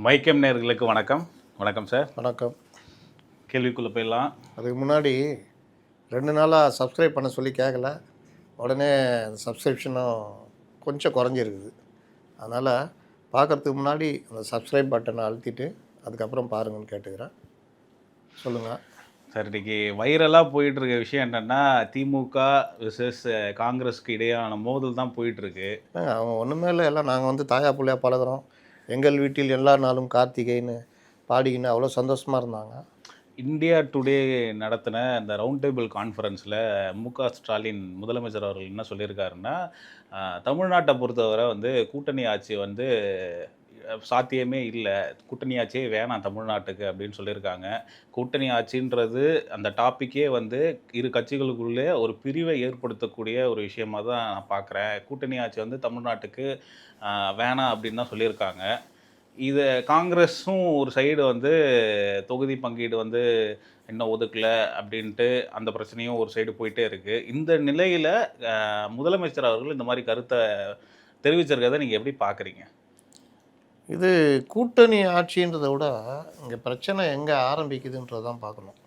மைக்கம் நேயர்களுக்கு வணக்கம். வணக்கம் சார். வணக்கம். கேள்விக்குள்ளே போயிடலாம். அதுக்கு முன்னாடி 2 நாளாக சப்ஸ்கிரைப் பண்ண சொல்லி கேட்கல. உடனே அந்த சப்ஸ்கிரிப்ஷனும் கொஞ்சம் குறைஞ்சிருக்குது. அதனால் பார்க்குறதுக்கு முன்னாடி அந்த சப்ஸ்கிரைப் பட்டனை அழுத்திட்டு அதுக்கப்புறம் பாருங்கன்னு கேட்டுக்கிறேன். சொல்லுங்கள் சார், இன்றைக்கி வைரலாக போயிட்டுருக்க விஷயம் என்னென்னா, திமுக விசஸ் காங்கிரஸுக்கு இடையான மோதல் தான் போயிட்டுருக்கு. அவங்க ஒன்றுமே இல்லை, எல்லாம் நாங்கள் வந்து தாயா பிள்ளையாக பழகுறோம், எங்கள் வீட்டில் எல்லா நாளும் கார்த்திகைன்னு பாடிக்கின்னு அவ்வளோ சந்தோஷமாக இருந்தாங்க. இந்தியா டுடே நடத்தின இந்த ரவுண்ட் டேபிள் கான்ஃபரன்ஸில் ஸ்டாலின் முதலமைச்சர் அவர்கள் என்ன சொல்லியிருக்காருன்னா, தமிழ்நாட்டை பொறுத்தவரை வந்து கூட்டணி ஆட்சி வந்து சாத்தியமே இல்லை, கூட்டணி ஆட்சியே வேணாம் தமிழ்நாட்டுக்கு அப்படின்னு சொல்லியிருக்காங்க. கூட்டணி ஆட்சின்றது அந்த டாப்பிக்கே வந்து இரு கட்சிகளுக்குள்ளே ஒரு பிரிவை ஏற்படுத்தக்கூடிய ஒரு விஷயமாக தான் நான் பார்க்குறேன். கூட்டணி ஆட்சி வந்து தமிழ்நாட்டுக்கு வேணாம் அப்படின்னு தான் சொல்லியிருக்காங்க. இது காங்கிரஸும் ஒரு சைடு வந்து தொகுதி பங்கீடு வந்து இன்னும் ஒதுக்கலை அப்படின்ட்டு அந்த பிரச்சனையும் ஒரு சைடு போயிட்டே இருக்குது. இந்த நிலையில் முதலமைச்சர் அவர்கள் இந்த மாதிரி கருத்தை தெரிவிச்சிருக்கிறத நீங்கள் எப்படி பார்க்குறீங்க? இது கூட்டணி ஆட்சின்றதை விட இங்கே பிரச்சனை எங்கே ஆரம்பிக்குதுன்றது தான் பார்க்கணும்.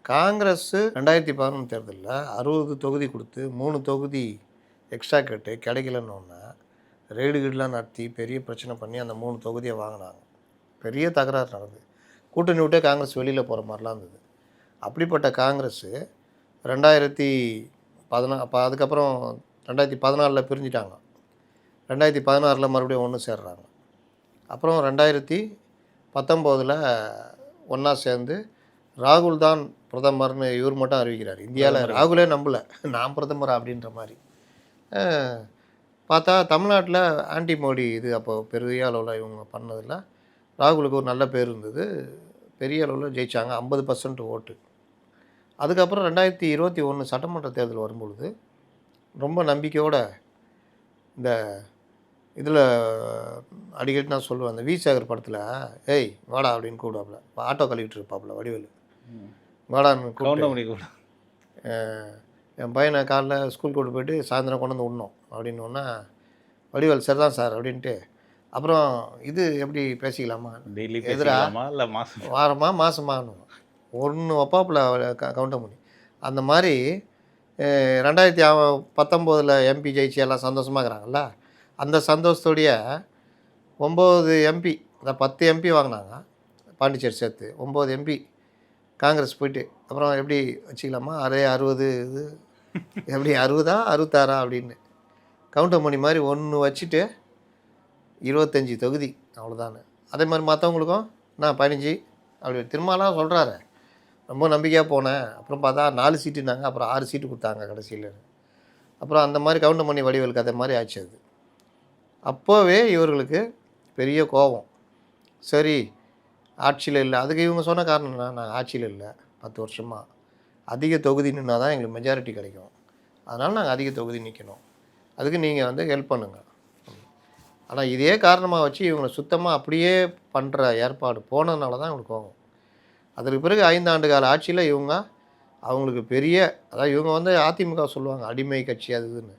காங்கிரஸ் 2011 தேர்தலில் 60 தொகுதி கொடுத்து 3 தொகுதி எக்ஸ்ட்ரா கேட்டு கிடைக்கலன்னு ஒன்று ரெய்டு கீடுலாம் நடத்தி பெரிய பிரச்சனை பண்ணி அந்த 3 தொகுதியை வாங்கினாங்க. பெரிய தகராறு நடந்தது. கூட்டணி விட்டே காங்கிரஸ் வெளியில் போகிற மாதிரிலாம் இருந்தது. அப்படிப்பட்ட காங்கிரஸ் 2014 அப்போ அதுக்கப்புறம் 2014 பிரிஞ்சிட்டாங்க. 2016 மறுபடியும் ஒன்று சேர்றாங்க. அப்புறம் 2019 ஒன்றா சேர்ந்து ராகுல் தான் பிரதமர்னு இவர் மட்டும் அறிவிக்கிறார். இந்தியாவில் ராகுலே நம்பலை, நான் பிரதமர் அப்படின்ற மாதிரி. பார்த்தா தமிழ்நாட்டில் ஆன்டி மோடி இது அப்போது பெரிய அளவில் இவங்க பண்ணதில் ராகுலுக்கு ஒரு நல்ல பேர் இருந்தது. பெரிய அளவில் ஜெயித்தாங்க, 50% ஓட்டு. அதுக்கப்புறம் 2021 சட்டமன்ற தேர்தல் வரும்பொழுது ரொம்ப நம்பிக்கையோடு இந்த இதில் அடிக்கடி நான் சொல்லுவேன், அந்த வி சேகர் படத்தில் ஏய் வாடா அப்படின்னு கூப்பிடுவாப்புல, ஆட்டோ கழுவிட்டு இருப்பாப்புல வடிவேலு, வாடான்னு கூப்பிட்டு என் பையனை காலைல ஸ்கூல் கூப்பிட்டு போயிட்டு சாயந்தரம் கொண்டு வந்து விடணும் அப்படின்னோன்னா வடிவேல் சரி தான் சார் அப்படின்ட்டு. அப்புறம் இது எப்படி பேசிக்கலாமா, டெய்லி எதிராக இல்லை மாதம் வாரமா மாதமாகணும் ஒன்று வைப்பாப்புல கவுண்டம் பண்ணி. அந்த மாதிரி 2019 எம்பி ஜெயிச்சு எல்லாம் சந்தோஷமாக இருக்கிறாங்கல்ல, அந்த சந்தோஷத்தோடைய 9 எம்பி, அந்த 10 எம்பி வாங்கினாங்க பாண்டிச்சேரி சேர்த்து 9 எம்பி காங்கிரஸ் போயிட்டு. அப்புறம் எப்படி வச்சுக்கலாமா, 60 இது எப்படி 60 66 அப்படின்னு கவுண்டர் மணி மாதிரி ஒன்று வச்சுட்டு 25 தொகுதி அவ்வளோதானே. அதே மாதிரி மற்றவங்களுக்கும் நான் 15 அப்படி திரும்பலாம் சொல்கிறாரு. ரொம்ப நம்பிக்கையாக போனேன், அப்புறம் பார்த்தா 4 சீட்டுனாங்க, அப்புறம் 6 சீட்டு கொடுத்தாங்க கடைசியில். அப்புறம் அந்த மாதிரி கவுண்டர் மணி வடிவேலுக்கு அதே மாதிரி ஆச்சு. அது அப்போவே இவர்களுக்கு பெரிய கோபம். சரி ஆட்சியில் இல்லை, அதுக்கு இவங்க சொன்ன காரணம் என்ன, நாங்கள் ஆட்சியில் இல்லை 10 வருஷமாக, அதிக தொகுதி நின்னா தான் எங்களுக்கு மெஜாரிட்டி கிடைக்கும், அதனால் நாங்கள் அதிக தொகுதி நிற்கணும், அதுக்கு நீங்கள் வந்து ஹெல்ப் பண்ணுங்கள். ஆனால் இதே காரணமாக வச்சு இவங்களை சுத்தமாக அப்படியே பண்ணுற ஏற்பாடு போனதுனால தான் இவங்களுக்கு கோபம். அதற்கு பிறகு 5 ஆண்டு கால ஆட்சியில் இவங்க அவங்களுக்கு பெரிய, அதாவது இவங்க வந்து அதிமுக சொல்லுவாங்க அடிமை கட்சி அது இதுன்னு,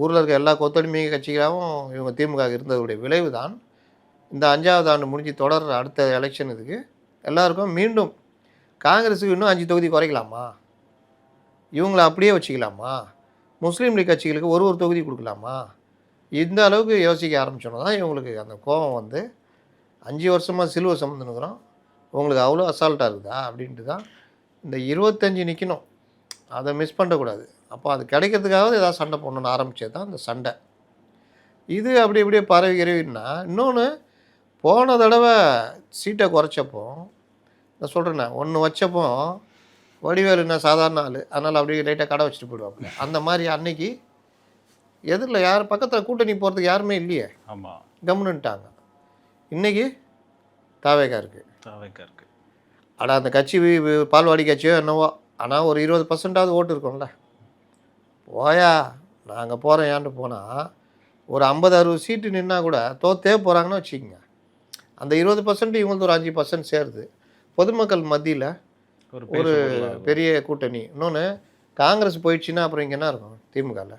ஊரில் இருக்க எல்லா கொத்தடிமை கட்சிகளாகவும் இவங்க திமுக இருந்ததுடைய விளைவு தான் இந்த 5ஆவது ஆண்டு முடிஞ்சு தொடர்ற அடுத்த எலெக்ஷன் இதுக்கு எல்லாருக்கும் மீண்டும் காங்கிரஸுக்கு இன்னும் 5 தொகுதி குறைக்கலாமா, இவங்களை அப்படியே வச்சுக்கலாமா, முஸ்லீம் லீக் கட்சிகளுக்கு ஒரு தொகுதி கொடுக்கலாமா, இந்த அளவுக்கு யோசிக்க ஆரம்பிச்சோன்னா தான் இவங்களுக்கு அந்த கோபம் வந்து 5 வருஷமாக சிலுவை சுமந்துனுக்குறோம், உங்களுக்கு அவ்வளோ அசால்ட்டாக இருக்குதா அப்படின்ட்டு தான் இந்த 25 நிற்கணும், அதை மிஸ் பண்ணக்கூடாது. அப்போ அது கிடைக்கிறதுக்காவது ஏதாவது சண்டை போடணுன்னு ஆரம்பித்தது தான் இந்த சண்டை. இது அப்படி இப்படியே பரவிக்கிறவின்னா இன்னொன்று, போன தடவை சீட்டை குறைச்சப்போ நான் சொல்கிறேண்ணே ஒன்று வச்சப்போ வடிவேலு என்ன சாதாரண ஆள், அதனால் அப்படியே லைட்டாக கடை வச்சுட்டு போயிடுவாப்புல. அந்த மாதிரி அன்னைக்கு எதிரில் யார் பக்கத்தில் கூட்டணி போகிறதுக்கு யாருமே இல்லையே, ஆமாம் கம்முன்னுட்டாங்க. இன்றைக்கி தாவேக்கா இருக்குது. ஆனால் அந்த கட்சி பால்வாடி கட்சியோ என்னவோ, ஆனால் ஒரு 20%ஆவது ஓட்டு இருக்கும்ல. போயா நாங்கள் போகிறோம் ஏன்ட்டு போனால் ஒரு 50-60 சீட்டு நின்னா கூட தோத்தே போகிறாங்கன்னு வச்சுக்கோங்க. அந்த 20% இவங்களுக்கு ஒரு 5% சேருது. பொதுமக்கள் மத்தியில் ஒரு பெரிய கூட்டணி. இன்னொன்று காங்கிரஸ் போயிடுச்சுன்னா அப்புறம் இங்கே என்ன இருக்கும் திமுகவில்,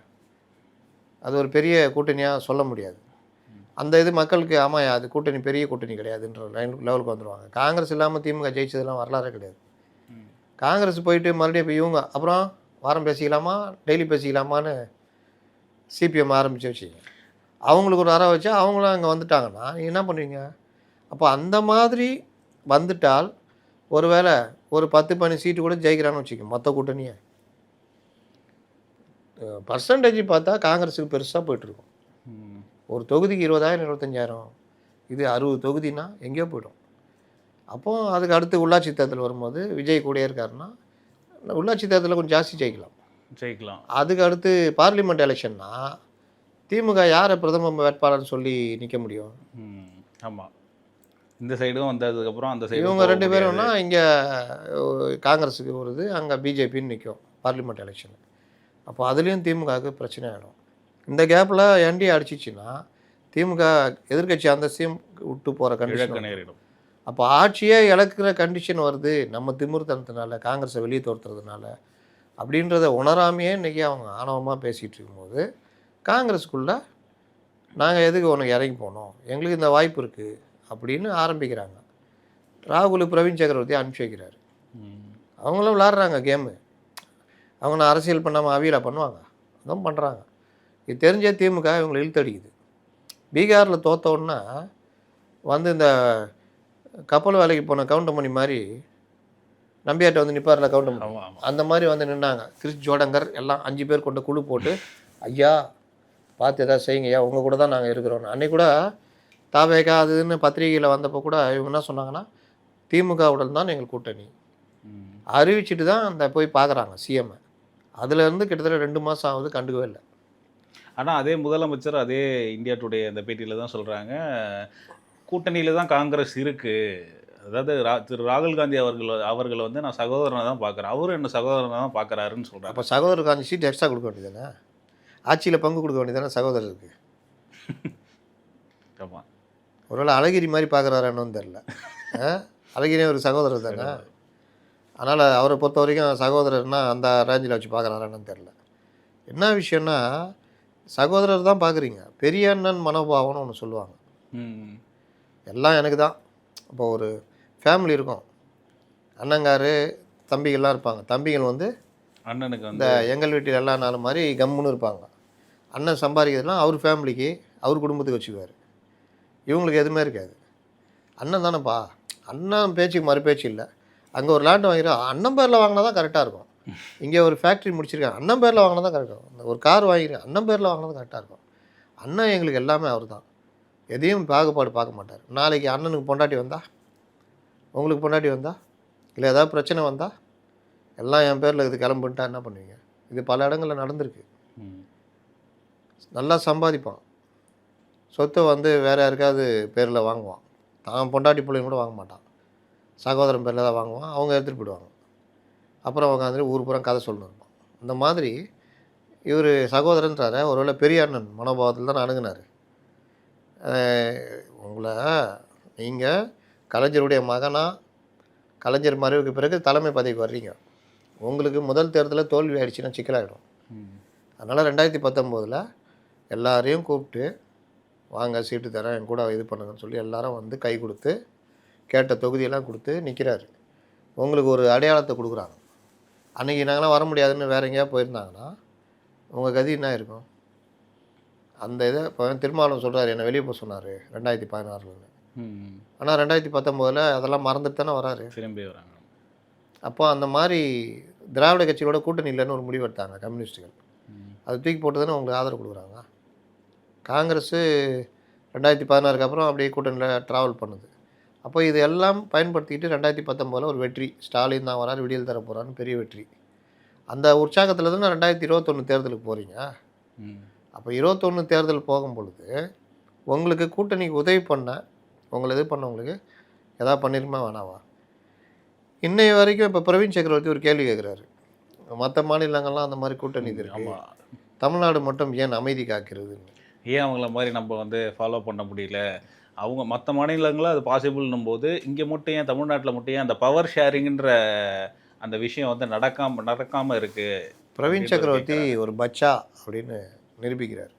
அது ஒரு பெரிய கூட்டணியாக சொல்ல முடியாது. அந்த இது மக்களுக்கு ஆமாம் அது கூட்டணி பெரிய கூட்டணி கிடையாதுன்ற லெவலுக்கு வந்துடுவாங்க. காங்கிரஸ் இல்லாமல் திமுக ஜெயிச்சதெல்லாம் வரலாறே கிடையாது. காங்கிரஸ் போயிட்டு மறுபடியும் இப்போ இவங்க அப்புறம் வாரம் பேசிக்கலாமா டெய்லி பேசிக்கலாமான்னு சிபிஎம் ஆரம்பித்து வச்சுங்க. அவங்களுக்கு ஒரு அறை வச்சா அவங்களும் அங்கே வந்துட்டாங்கன்னா நீங்கள் என்ன பண்ணுவீங்க? அப்போ அந்த மாதிரி வந்துட்டால் ஒருவேளை ஒரு 10-12 சீட்டு கூட ஜெயிக்கிறான்னு வச்சுக்கோங்க மொத்த கூட்டணியை. பர்சன்டேஜ் பார்த்தா காங்கிரஸுக்கு பெருசாக போயிட்டுருக்கும். ஒரு தொகுதிக்கு 20,000 25,000, இது 60 தொகுதினா எங்கேயோ போய்டும். அப்போது அதுக்கு அடுத்து உள்ளாட்சி தேர்தல் வரும்போது விஜய் கூடயே இருக்காருன்னா உள்ளாட்சி தேர்தலில் கொஞ்சம் ஜாஸ்தி ஜெயிக்கலாம். அதுக்கு அடுத்து பார்லிமெண்ட் எலெக்ஷன்னா திமுக யாரை பிரதம வேட்பாளர்னு சொல்லி நிற்க முடியும்? ஆமாம், இந்த சைடும் வந்ததுக்கப்புறம் அந்த சைடு இவங்க 2 பேரும்னா இங்கே காங்கிரஸுக்கு வருது, அங்கே பிஜேபின்னு நிற்கும் பார்லிமெண்ட் எலெக்ஷன். அப்போ அதுலேயும் திமுகவுக்கு பிரச்சனை ஆகிடும். இந்த கேப்பில் என்டிஏ அடிச்சிச்சின்னா திமுக எதிர்கட்சி அந்தஸ்தையும் விட்டு போகிற கண்டிஷன் நேரிடும். அப்போ ஆட்சியே இழக்கிற கண்டிஷன் வருது நம்ம திமிர்த்தனத்தினால, காங்கிரஸை வெளியே தோற்றுறதுனால அப்படின்றத உணராமையே இன்றைக்கி அவங்க ஆணவமாக பேசிகிட்டு இருக்கும்போது காங்கிரஸுக்குள்ளே நாங்கள் எதுக்கு உனக்கு இறங்கி போனோம், எங்களுக்கு இந்த வாய்ப்பு இருக்குது அப்படின்னு ஆரம்பிக்கிறாங்க. ராகுல் பிரவீன் சக்கரவர்த்தி அனுப்பிச்சி வைக்கிறாரு. அவங்களும் விளாட்றாங்க கேமு. அவங்க அரசியல் பண்ணாமல் அவியலாக பண்ணுவாங்க, அதுவும் பண்ணுறாங்க. இது தெரிஞ்சே திமுக இவங்களை இழுத்தடிக்குது. பீகாரில் தோத்தோன்னா வந்து இந்த கப்பல் வேலைக்கு போன கவுண்டமணி மாதிரி நம்பியாட்ட வந்து நிற்பார்ல கவுண்டமணி, அந்த மாதிரி வந்து நின்னாங்க. கிறிஸ் ஜோடங்கர் எல்லாம் 5 பேர் கொண்ட குழு போட்டு ஐயா பார்த்து எதாவது செய்யுங்க ஐயா, உங்கள் கூட தான் நாங்கள் இருக்கிறோம். அன்றைக்கி கூட தாவேகா அதுன்னு பத்திரிகையில் வந்தப்போ கூட இவங்க என்ன சொன்னாங்கன்னா திமுகவுடன் தான் எங்கள் கூட்டணி அறிவிச்சிட்டு தான் அந்த போய் பார்க்குறாங்க சிஎம்ஐ. அதுலேருந்து கிட்டத்தட்ட 2 மாதம் ஆகுது, கண்டுக்கவே இல்லை. ஆனால் அதே முதலமைச்சர் அதே இந்தியா டுடே அந்த பேட்டியில் தான் சொல்கிறாங்க, கூட்டணியில் தான் காங்கிரஸ் இருக்குது. அதாவது திரு ராகுல் காந்தி அவர்களை வந்து நான் சகோதரனை தான் பார்க்குறேன், அவரும் என்ன சகோதரனை தான் பார்க்குறாருன்னு சொல்கிறாங்க. அப்போ சகோதரருக்கு 5 சீட் எக்ஸ்ட்ரா கொடுக்க வேண்டியதானே, ஆட்சியில் பங்கு கொடுக்க வேண்டியதானே சகோதரருக்கு. ஆமாம், ஒருவேளை அழகிரி மாதிரி பார்க்குறாரான்னு தெரில. அழகிரியே ஒரு சகோதரர் தானே, அதனால் அவரை பொறுத்த வரைக்கும் சகோதரர்னா அந்த ரேஞ்சில் வச்சு பார்க்குறாரான்னு தெரில. என்ன விஷயம்னா சகோதரர் தான் பார்க்குறீங்க, பெரிய அண்ணன் மனோபாவம்னு ஒன்று சொல்லுவாங்க. எல்லாம் எனக்கு தான். இப்போ ஒரு ஃபேமிலி இருக்கும், அண்ணங்காரு தம்பிகள்லாம் இருப்பாங்க. தம்பிகள் வந்து அண்ணனுக்கு இந்த எங்கள் வீட்டில் எல்லா நாளும் மாதிரி கம்முன்னு இருப்பாங்க. அண்ணன் சம்பாதிக்கிறதுலாம் அவர் ஃபேமிலிக்கு அவர் குடும்பத்துக்கு வச்சுக்குவார். இவங்களுக்கு எதுவுமே இருக்காது. அண்ணன் தானேப்பா, அண்ணன் பேச்சுக்கு மறு பேச்சு இல்லை. அங்கே ஒரு லேண்ட் வாங்கிறோம், அண்ணன் பேரில் வாங்கினா தான் கரெக்டாக இருக்கும். இங்கே ஒரு ஃபேக்ட்ரி முடிச்சிருக்கேன், அண்ணன் பேரில் வாங்கினா தான் கரெக்டாக இருக்கும். ஒரு கார் வாங்கிக்கிறேன், அண்ணன் பேரில் வாங்கினா தான் கரெக்டாக இருக்கும். அண்ணன் எங்களுக்கு எல்லாமே அவர் தான், எதையும் பாகுபாடு பார்க்க மாட்டார். நாளைக்கு அண்ணனுக்கு பொண்டாட்டி வந்தா, உங்களுக்கு பொண்டாட்டி வந்தா, இல்லை ஏதாவது பிரச்சனை வந்தால் எல்லாம் என் பேரில் இது கிளம்புன்ட்டா என்ன பண்ணுவீங்க? இது பல இடங்களில் நடந்திருக்கு. நல்லா சம்பாதிப்பான், சொத்தை வந்து வேறு யாருக்காவது பேரில் வாங்குவான், தான் பொண்டாட்டி பிள்ளைங்க கூட வாங்க மாட்டான், சகோதரன் பேரில் தான் வாங்குவான். அவங்க எடுத்துகிட்டு போயிடுவாங்க. அப்புறம் அவங்க வந்து ஊர் பூரா கதை சொல்லணும் இருப்பான். இந்த மாதிரி இவர் சகோதரன்றார ஒருவேளை பெரிய அண்ணன் மனோபாவத்தில் தான் அணுகுனார். உங்களை நீங்கள் கலைஞருடைய மகனாக கலைஞர் மறைவுக்கு பிறகு தலைமை பதவிக்கு வர்றீங்க, உங்களுக்கு முதல் தேர்தலில் தோல்வி ஆகிடுச்சின்னா சிக்கலாகிடும். அதனால் 2019 எல்லாரையும் கூப்பிட்டு வாங்க சீட்டு தரேன் என் கூட இது பண்ணுங்கன்னு சொல்லி எல்லாரும் வந்து கை கொடுத்து கேட்ட தொகுதியெல்லாம் கொடுத்து நிற்கிறாரு. உங்களுக்கு ஒரு அடையாளத்தை கொடுக்குறாங்க. அன்றைக்கி நாங்களாம் வர முடியாதுன்னு வேறு எங்கேயா போயிருந்தாங்கன்னா உங்கள் கதி என்ன இருக்கும்? அந்த இதை இப்போ திருமாவளவன் சொல்கிறார், என்னை வெளியே போக சொன்னார் 2016. ஆனால் 2019 அதெல்லாம் மறந்துட்டு தானே வராரு, திரும்பி வராங்க. அப்போ அந்த மாதிரி திராவிட கட்சிகளோட கூட்டணி இல்லைன்னு ஒரு முடிவு எடுத்தாங்க கம்யூனிஸ்ட்டுகள். அது தூக்கி போட்டு தானே உங்களுக்கு ஆதரவு கொடுக்குறாங்க. காங்கிரஸு 2016க்கு அப்புறம் அப்படியே கூட்டணியில் ட்ராவல் பண்ணுது. அப்போ இது எல்லாம் பயன்படுத்திக்கிட்டு 2019 ஒரு வெற்றி, ஸ்டாலின் தான் வராரு, விடியல் தர போகிறான்னு பெரிய வெற்றி. அந்த உற்சாகத்தில் தானே 2021 தேர்தலுக்கு போகிறீங்க. அப்போ 21 தேர்தல் போகும் பொழுது உங்களுக்கு கூட்டணிக்கு உதவி பண்ண, உங்களை இது பண்ணவங்களுக்கு எதாவது பண்ணிருமா வேணாவா? இன்னைய வரைக்கும் இப்போ பிரவீன் சக்கரவர்த்தி ஒரு கேள்வி கேட்குறாரு, மற்ற மாநிலங்கள்லாம் அந்த மாதிரி கூட்டணி இது இருக்கு, தமிழ்நாடு மட்டும் ஏன் அமைதி காக்கிறதுன்னு. ஏன் அவங்கள மாதிரி நம்ம வந்து ஃபாலோ பண்ண முடியல? அவங்க மற்ற மாநிலங்களில் அது பாசிபிள்னும் போது இங்கே மட்டும் ஏன் தமிழ்நாட்டில் மட்டும் ஏன் அந்த பவர் ஷேரிங்கிற அந்த விஷயம் வந்து நடக்காமல் இருக்குது? பிரவீன் சக்கரவர்த்தி ஒரு பச்சா அப்படின்னு நிரூபிக்கிறார்,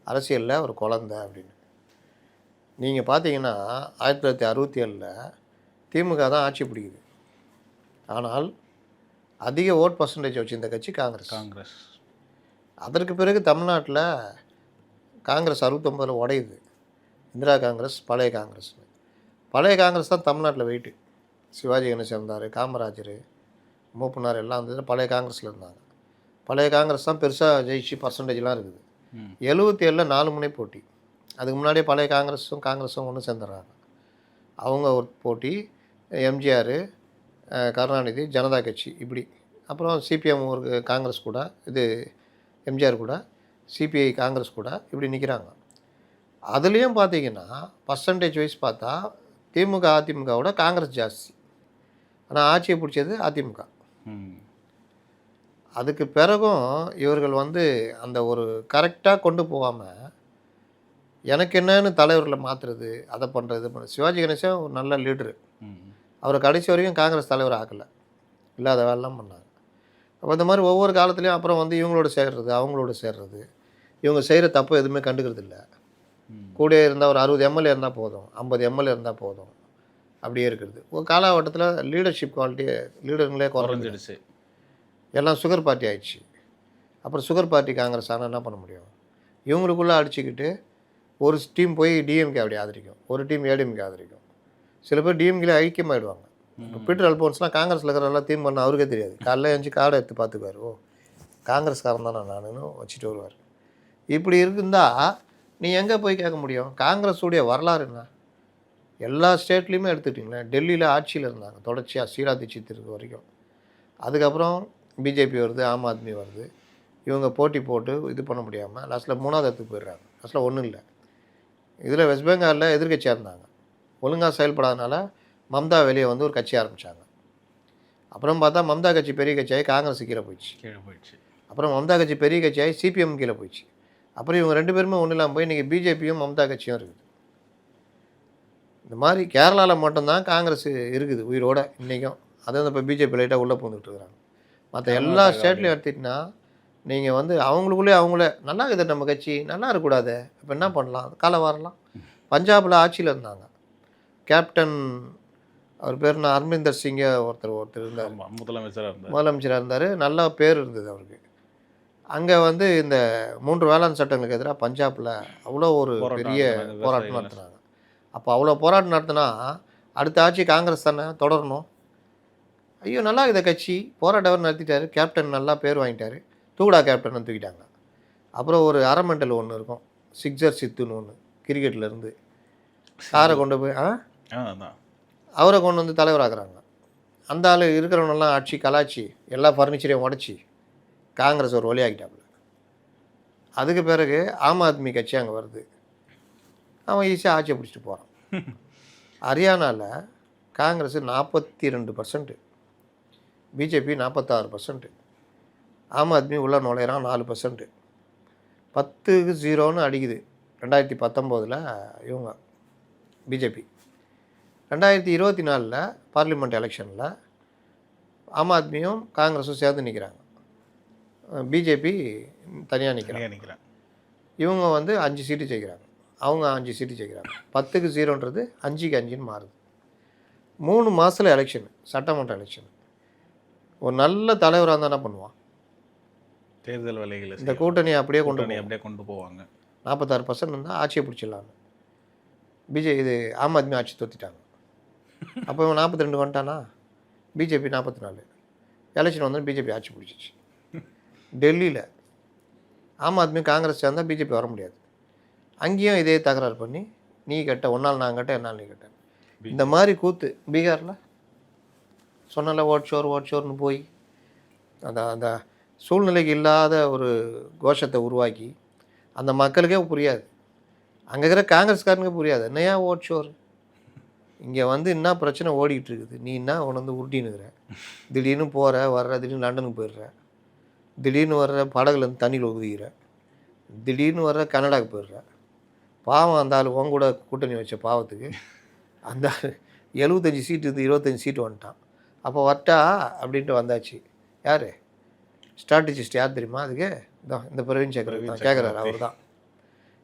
அரசியலில் ஒரு குழந்தை அப்படின்னு. நீங்கள் பார்த்தீங்கன்னா 1967 திமுக தான் ஆட்சி பிடிக்குது. ஆனால் அதிக ஓட் பர்சன்டேஜ் வச்சிருந்த கட்சி காங்கிரஸ். காங்கிரஸ். அதற்கு பிறகு தமிழ்நாட்டில் காங்கிரஸ் 69 உடையுது. இந்திரா காங்கிரஸ், பழைய காங்கிரஸ். பழைய காங்கிரஸ் தான் தமிழ்நாட்டில் வெயிட்டு. சிவாஜி கணேசன் இருந்தார், காமராஜர், மூப்பனார் எல்லாம் வந்து பழைய காங்கிரஸில் இருந்தாங்க. பழைய காங்கிரஸ் தான் பெருசாக ஜெயிச்சு பர்சன்டேஜ்லாம் இருக்குது. 77 4 முனை போட்டி. அதுக்கு முன்னாடியே பழைய காங்கிரஸும் ஒன்று சேர்ந்துடுறாங்க. அவங்க ஒரு போட்டி, எம்ஜிஆர், கருணாநிதி, ஜனதா கட்சி இப்படி. அப்புறம் சிபிஎம் ஒரு காங்கிரஸ் கூட, இது எம்ஜிஆர் கூட, சிபிஐ காங்கிரஸ் கூட இப்படி நிற்கிறாங்க. அதுலேயும் பார்த்தீங்கன்னா பர்சன்டேஜ் வைஸ் பார்த்தா திமுக அதிமுகவோட காங்கிரஸ் ஜாஸ்தி. ஆனால் ஆட்சியை பிடிச்சது அதிமுக. அதுக்கு பிறகும் இவர்கள் வந்து அந்த ஒரு கரெக்டாக கொண்டு போகாமல் எனக்கு என்னன்னு தலைவர்களை மாற்றுறது, அதை பண்ணுறது சிவாஜி கணேசன் ஒரு நல்ல லீடரு. அவரை கடைசி வரைக்கும் காங்கிரஸ் தலைவர் ஆக்கலை, இல்லாத வேலைலாம் பண்ணாங்க. அப்போ இந்த மாதிரி ஒவ்வொரு காலத்துலேயும் அப்புறம் வந்து இவங்களோட சேர்றது, அவங்களோட சேர்றது, இவங்க செய்கிற தப்பு எதுவுமே கண்டுக்கிறது இல்லை. கூட இருந்தால் ஒரு 60 எம்எல்ஏ இருந்தால் போதும், 50 எம்எல்ஏ இருந்தால் போதும், அப்படியே இருக்கிறது. ஒரு காலகட்டத்தில் லீடர்ஷிப் குவாலிட்டி லீடருங்களே குறைஞ்சிடுச்சு. எல்லாம் சுகர் பார்ட்டி ஆயிடுச்சு. அப்புறம் சுகர் பார்ட்டி காங்கிரஸ் ஆனால் என்ன பண்ண முடியும்? இவங்களுக்குள்ளே அடிச்சுக்கிட்டு ஒரு டீம் போய் டிஎம்கே அப்படி ஆதரிக்கும், ஒரு டீம் ஏடிஎம்கே ஆதரிக்கும். சில பேர் டிஎம்கேல ஐக்கியமாகிடுவாங்க. இப்போ பீட்டர் அல்போன்ஸ்லாம் காங்கிரஸில் இருக்கிறவெல்லாம் தீம் பண்ண அவருக்கே தெரியாது. காலைல எழுந்து கார்டை எடுத்து பார்த்துக்குவார், ஓ காங்கிரஸ்காரன் தானே நானுன்னு வச்சுட்டு வருவார். இப்படி இருந்தால் நீ எங்கே போய் கேட்க முடியும்? காங்கிரஸுடைய வரலாறு என்ன? எல்லா ஸ்டேட்லேயுமே எடுத்துக்கிட்டிங்களேன். டெல்லியில் ஆட்சியில் இருந்தாங்க தொடர்ச்சியாக ஷீலா தீட்சித் இருக்க வரைக்கும். அதுக்கப்புறம் பிஜேபி வருது, ஆம் ஆத்மி வருது. இவங்க போட்டி போட்டு இது பண்ண முடியாமல் லாஸ்ட்டில் 3வது இடத்துக்கு போயிடுறாங்க. லாஸ்ட்டில் ஒன்றும் இல்லை. இதில் வெஸ்ட் பெங்காலில் எதிர்கட்சியாக இருந்தாங்க. ஒழுங்காக செயல்படாதனால மம்தா வெளியே வந்து ஒரு கட்சி ஆரம்பித்தாங்க. அப்புறம் பார்த்தா மம்தா கட்சி பெரிய கட்சியாகி காங்கிரஸ் கீழே போயிடுச்சு. அப்புறம் மம்தா கட்சி பெரிய கட்சியாகி சிபிஎம் கீழே போயிடுச்சு. அப்புறம் இவங்க 2 பேருமே ஒன்றும் இல்லாமல் போய் இன்றைக்கி பிஜேபியும் மம்தா கட்சியும் இருக்குது. இந்த மாதிரி கேரளாவில் மட்டும்தான் காங்கிரஸ் இருக்குது உயிரோடு இன்றைக்கும். அதான் இப்போ பிஜேபி லைட்டாக உள்ளே பூந்துக்கிட்டு இருக்கிறாங்க. மற்ற எல்லா ஸ்டேட்லையும் எடுத்துகிட்டிங்கன்னா நீங்கள் வந்து அவங்களே நல்லா இருக்குது, நம்ம கட்சி நல்லா இருக்கக்கூடாது, இப்போ என்ன பண்ணலாம், காலை வரலாம். பஞ்சாபில் ஆட்சியில் இருந்தாங்க. கேப்டன் அவர் பேர் நான் அர்மிந்தர் சிங்கை ஒருத்தர் இருந்தார், முதலமைச்சராக இருந்தார். நல்லா பேர் இருந்தது அவருக்கு. அங்கே வந்து இந்த 3 வேளாண் சட்டங்களுக்கு எதிராக பஞ்சாபில் அவ்வளோ ஒரு பெரிய போராட்டம் நடத்துனாங்க. அப்போ அவ்வளோ போராட்டம் நடத்தினா அடுத்த ஆட்சி காங்கிரஸ் தானே தொடரணும். ஐயோ நல்லா இதை கட்சி போராட்டம் நடத்திட்டாரு, கேப்டன் நல்லா பேர் வாங்கிட்டார், தூக்குடா கேப்டன் தூக்கிட்டாங்க. அப்புறம் ஒரு அரமெண்டல் ஒன்று இருக்கும், சிக்ஸர் சித்துன்னு ஒன்று, கிரிக்கெட்லேருந்து காரை கொண்டு போய் அவரை கொண்டு வந்து தலைவராகிறாங்க. அந்த ஆள் இருக்கிறவனெல்லாம் ஆட்சி கலாச்சி எல்லா ஃபர்னிச்சரையும் உடச்சி காங்கிரஸ் ஒரு வழியாகிட்டாப்புல. அதுக்கு பிறகு ஆம் ஆத்மி கட்சி அங்கே வருது. அவன் ஈஸியாக ஆட்சியை பிடிச்சிட்டு போகிறான். ஹரியானாவில் காங்கிரஸ் 42%, பிஜேபி 46%, ஆம் ஆத்மி உள்ளே நுழையிறான் 4%. 10-0ன்னு அடிக்குது 2019 இவங்க பிஜேபி. 2024 பார்லிமெண்ட் எலெக்ஷனில் ஆம் ஆத்மியும் காங்கிரஸும் சேர்ந்து நிற்கிறாங்க, பிஜேபி தனியாக நிற்கிறாங்க. இவங்க வந்து 5 சீட்டு ஜெயிக்கிறாங்க, அவங்க 5 சீட்டு ஜெயிக்கிறாங்க. 10-0ன்றது 5-5ன்னு மாறுது. 3 மாதத்தில் எலெக்ஷனு, சட்டமன்ற எலெக்ஷன். ஒரு நல்ல தலைவராக இருந்தால் என்ன பண்ணுவான்? தேர்தல் வேலைகளை இந்த கூட்டணியை அப்படியே கொண்டு போவாங்க. 46% இருந்தால் ஆட்சியை பிடிச்சிடலான்னு. இது ஆம் ஆத்மி ஆட்சி தோற்றிட்டாங்க. அப்போ இவன் 42 வந்துட்டானா, பிஜேபி 44. எலெக்ஷன் வந்து பிஜேபி ஆட்சி பிடிச்சிச்சு. டெல்லியில் ஆம் ஆத்மி காங்கிரஸ் சேர்ந்தால் பிஜேபி வர முடியாது. அங்கேயும் இதே தகராறு பண்ணி நீ கட்ட, ஒன்றால் நான் கட்ட, என்னால் நீ கட்ட, இந்த மாதிரி கூத்து. பீகாரில் சொன்னல ஓட் ஷோர்னு போய் அந்த சூழ்நிலைக்கு இல்லாத ஒரு கோஷத்தை உருவாக்கி அந்த மக்களுக்கே புரியாது, அங்கே இருக்கிற காங்கிரஸ்காரனுக்கு புரியாது. என்னையா ஓட் ஷோர், இங்கே வந்து என்ன பிரச்சனை ஓடிக்கிட்டு இருக்குது, நீ என்ன உன்னை வந்து உருட்டின்னுக்கிற, திடீர்னு போகிற வர்ற, திடீர்னு லண்டனுக்கு போயிடுற, திடீர்னு வர்ற படகுலேருந்து தண்ணியில் உதிக்கிற, திடீர்னு வர்ற கனடாவுக்கு போயிடுற. பாவம் அந்த ஆள் உங்க கூட கூட்டணி வச்ச பாவத்துக்கு அந்த 75 சீட்டு இருந்து 25 சீட்டு வந்துட்டான். அப்போ வரட்டா அப்படின்ட்டு வந்தாச்சு. யார் ஸ்ட்ராட்டஜிஸ்ட் யார் தெரியுமா? அதுக்கு இந்த பிரவீன் சக்கரவர்த்தி தான் கேட்குறாரு. அவர் தான்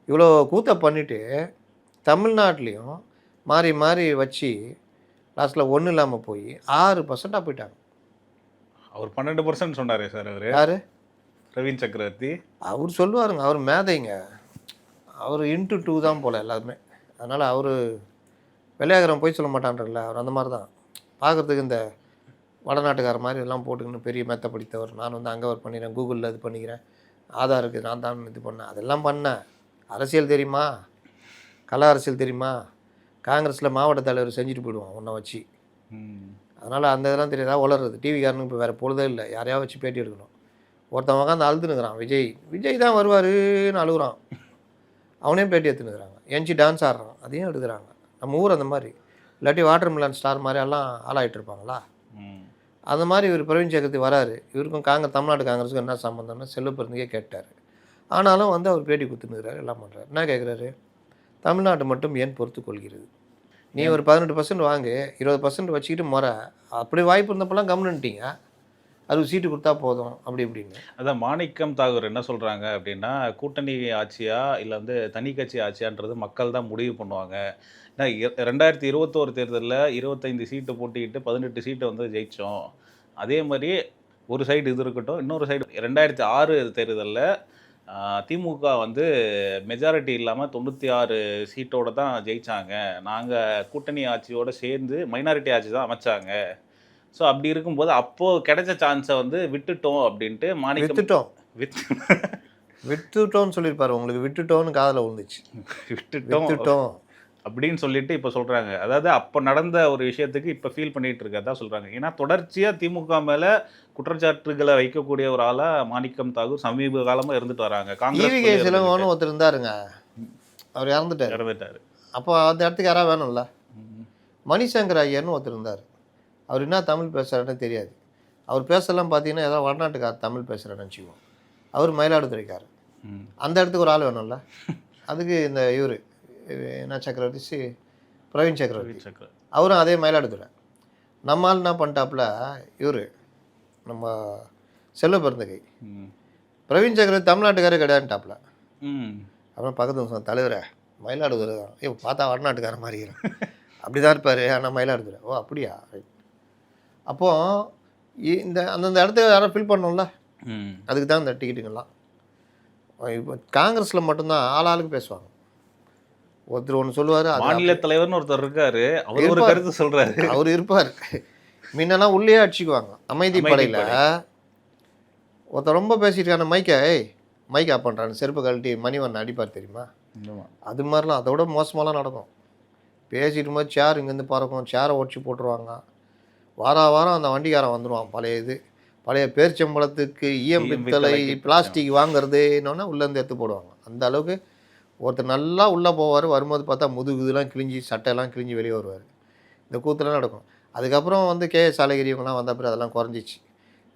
இவ்வளோ கூத்தை பண்ணிவிட்டு தமிழ்நாட்டிலையும் மாறி மாறி வச்சு லாஸ்ட்டில் ஒன்றும் இல்லாமல் போய் 6% போயிட்டாங்க. அவர் 12% சொன்னாரே சார் அவர் யார்? பிரவீன் சக்கரவர்த்தி. அவர் சொல்லுவாருங்க, அவர் மேதைங்க, அவர் இன்ட்டு 2 தான் போல் எல்லாருமே. அதனால் அவர் வெள்ளையாகிறவன் போய் சொல்ல மாட்டான்றல, அவர் அந்த மாதிரி தான் பார்க்குறதுக்கு இந்த வடநாட்டுக்கார மாதிரி எல்லாம் போட்டுக்கின்னு பெரிய மெத்த படித்தவர். நான் வந்து அங்கே ஒர்க் பண்ணிக்கிறேன், கூகுளில் இது பண்ணிக்கிறேன், ஆதாருக்கு நான் தான் இது பண்ணேன், அதெல்லாம் பண்ணேன். அரசியல் தெரியுமா? கல அரசியல் தெரியுமா? காங்கிரஸில் மாவட்ட தலைவர் செஞ்சுட்டு போயிடுவான் உன்னை வச்சு. அதனால் அந்த இதெல்லாம் தெரியாதா உளறது. டிவிக்காரனுக்கு இப்போ வேறு பொழுதே இல்லை, யாரையாவது வச்சு பேட்டி எடுக்கணும். ஒருத்தன் உட்காந்து அழுதுனுக்குறான், விஜய் தான் வருவாருன்னு அழுகுறான், அவனையும் பேட்டி எடுத்துனுக்குறாங்க. எஞ்சி டான்ஸ் ஆடுறான், அதையும் எடுக்கிறாங்க. நம்ம ஊர் அந்த மாதிரி இல்லாட்டி வாட்டர் மிலன் ஸ்டார் மாதிரி எல்லாம் ஆளாகிட்டு இருப்பாங்களா? அந்த மாதிரி இவர் பிரவீன் சக்கரவர்த்தி வராரு. இவருக்கும் தமிழ்நாடு காங்கிரஸுக்கும் என்ன சம்மந்தம்னு செல்வப்பிறந்தே கேட்டார். ஆனாலும் வந்து அவர் பேட்டி கொடுத்துனுக்கிறாரு, எல்லாம் பண்ணுறாரு. என்ன கேட்குறாரு? தமிழ்நாடு மட்டும் ஏன் பொறுத்து கொள்கிறது? நீ ஒரு 18% வாங்கு, 20% வச்சுக்கிட்டு முறை. அப்படி வாய்ப்பு இருந்தப்பெல்லாம் கம்முன்னுட்டீங்க, 60 சீட்டு கொடுத்தா போதும் அப்படி இப்படின்னு. அதான் மாணிக்கம் தாகூர் என்ன சொல்கிறாங்க அப்படின்னா, கூட்டணி ஆட்சியா இல்லை வந்து தனி கட்சி ஆட்சியான்றது மக்கள் தான் முடிவு பண்ணுவாங்க. ஏன்னா 2021 தேர்தலில் 25 சீட்டு போட்டிக்கிட்டு 18 சீட்டை வந்து ஜெயித்தோம். அதே மாதிரி ஒரு சைடு இது இருக்கட்டும், இன்னொரு சைடு 2006 தேர்தலில் திமுக வந்து மெஜாரிட்டி இல்லாமல் 96 சீட்டோடு தான் ஜெயித்தாங்க. நாங்கள் கூட்டணி ஆட்சியோடு சேர்ந்து மைனாரிட்டி ஆட்சி தான் அமைச்சாங்க. ஸோ அப்படி இருக்கும்போது அப்போது கிடைச்ச சான்ஸை வந்து விட்டுட்டோம் அப்படின்ட்டு விட்டுட்டோம் விட்டுட்டோம்னு சொல்லியிருப்பாரு. உங்களுக்கு விட்டுட்டோன்னு காதில் விழுந்துச்சு. விட்டுட்டோம் அப்படின்னு சொல்லிட்டு இப்போ சொல்கிறாங்க. அதாவது அப்போ நடந்த ஒரு விஷயத்துக்கு இப்போ ஃபீல் பண்ணிகிட்டு இருக்கதா சொல்கிறாங்க. ஏன்னா தொடர்ச்சியாக திமுக மேலே குற்றச்சாட்டுகளை வைக்கக்கூடிய ஒரு ஆளாக மாணிக்கம் தாகூர் சமீப காலமாக இருந்துட்டு வராங்க. காங்கிரஸ் இளங்கோன்னு ஒருத்தர் இருந்தாருங்க, அவர் இறந்துட்டார். அப்போ அந்த இடத்துக்கு யாராவது வேணும்ல. மணிசங்கர் ஐயர்னு ஒருத்தர் இருந்தார். அவர் என்ன தமிழ் பேசுகிறாருன்னு தெரியாது. அவர் பேசலாம் பார்த்தீங்கன்னா ஏதாவது வடநாட்டுக்கார் தமிழ் பேசுகிறேன்னு வச்சுக்குவோம். அவர் மயிலாடுதுறைக்கார். அந்த இடத்துக்கு ஒரு ஆள் வேணும்ல. அதுக்கு இந்த இவர் என்ன சக்கரவர்த்தி, பிரவீன் சக்கரவர்த்தி, அவரும் அதே மயிலாடுதுறை. நம்ம ஆள் என்ன பண்ணிட்டாப்புல, இவர் நம்ம செல்வ பிறந்தகை பிரவீன் சக்கரவர்த்தி தமிழ்நாட்டுக்காரே கிடையாதுட்டாப்புல. அப்புறம் பக்கத்து தலைவரை மயிலாடுதுறை தான், பார்த்தா வடநாட்டுக்கார மாதிரி அப்படி தான் இருப்பார், ஆனால் மயிலாடுதுறை. ஓ அப்படியா? அப்போது இந்த அந்தந்த இடத்த யாரும் ஃபில் பண்ணோம்ல, அதுக்கு தான் இந்த டிக்கெட்டுங்கெல்லாம். இப்போ காங்கிரஸில் மட்டும்தான் ஆளாளுக்கு பேசுவாங்க. ஒருத்தர் ஒன்று சொல்லுவார், மாநில தலைவர்னு ஒருத்தர் இருக்காரு, அவர் ஒரு கருத்து சொல்கிறாரு, அவர் இருப்பார். முன்னெல்லாம் உள்ளே அடிச்சுக்குவாங்க. அமைதி படையில் ஒருத்தர் ரொம்ப பேசியிருக்கான மைக் ஆஃப் பண்ணுறான்னு செருப்பு கழட்டி மணிவண்ணன் அடிப்பார் தெரியுமா? அது மாதிரிலாம் அதோட மோசமாலாம் நடக்கும். பேசிட்டு போது சேர் இங்கேருந்து பறக்கும், சேரை உடச்சி போட்டுருவாங்க. வாரம் அந்த வண்டிக்காரன் வந்துடுவான். பழைய பேரிச்சம்பழத்துக்கு பித்தளை பிளாஸ்டிக் வாங்குறது என்னன்னா உள்ளேருந்து எடுத்து போடுவாங்க. அந்த அளவுக்கு ஒருத்தர் நல்லா உள்ளே போவார். வரும்போது பார்த்தா முதுகுலாம் கிழிஞ்சி சட்டையெல்லாம் கிழிஞ்சி வெளியே வருவார். இந்த கூத்துலாம் நடக்கும். அதுக்கப்புறம் வந்து கேஎஸ் அழகிரி இவங்கெல்லாம் வந்த அப்புறம் அதெல்லாம் குறைஞ்சிச்சு.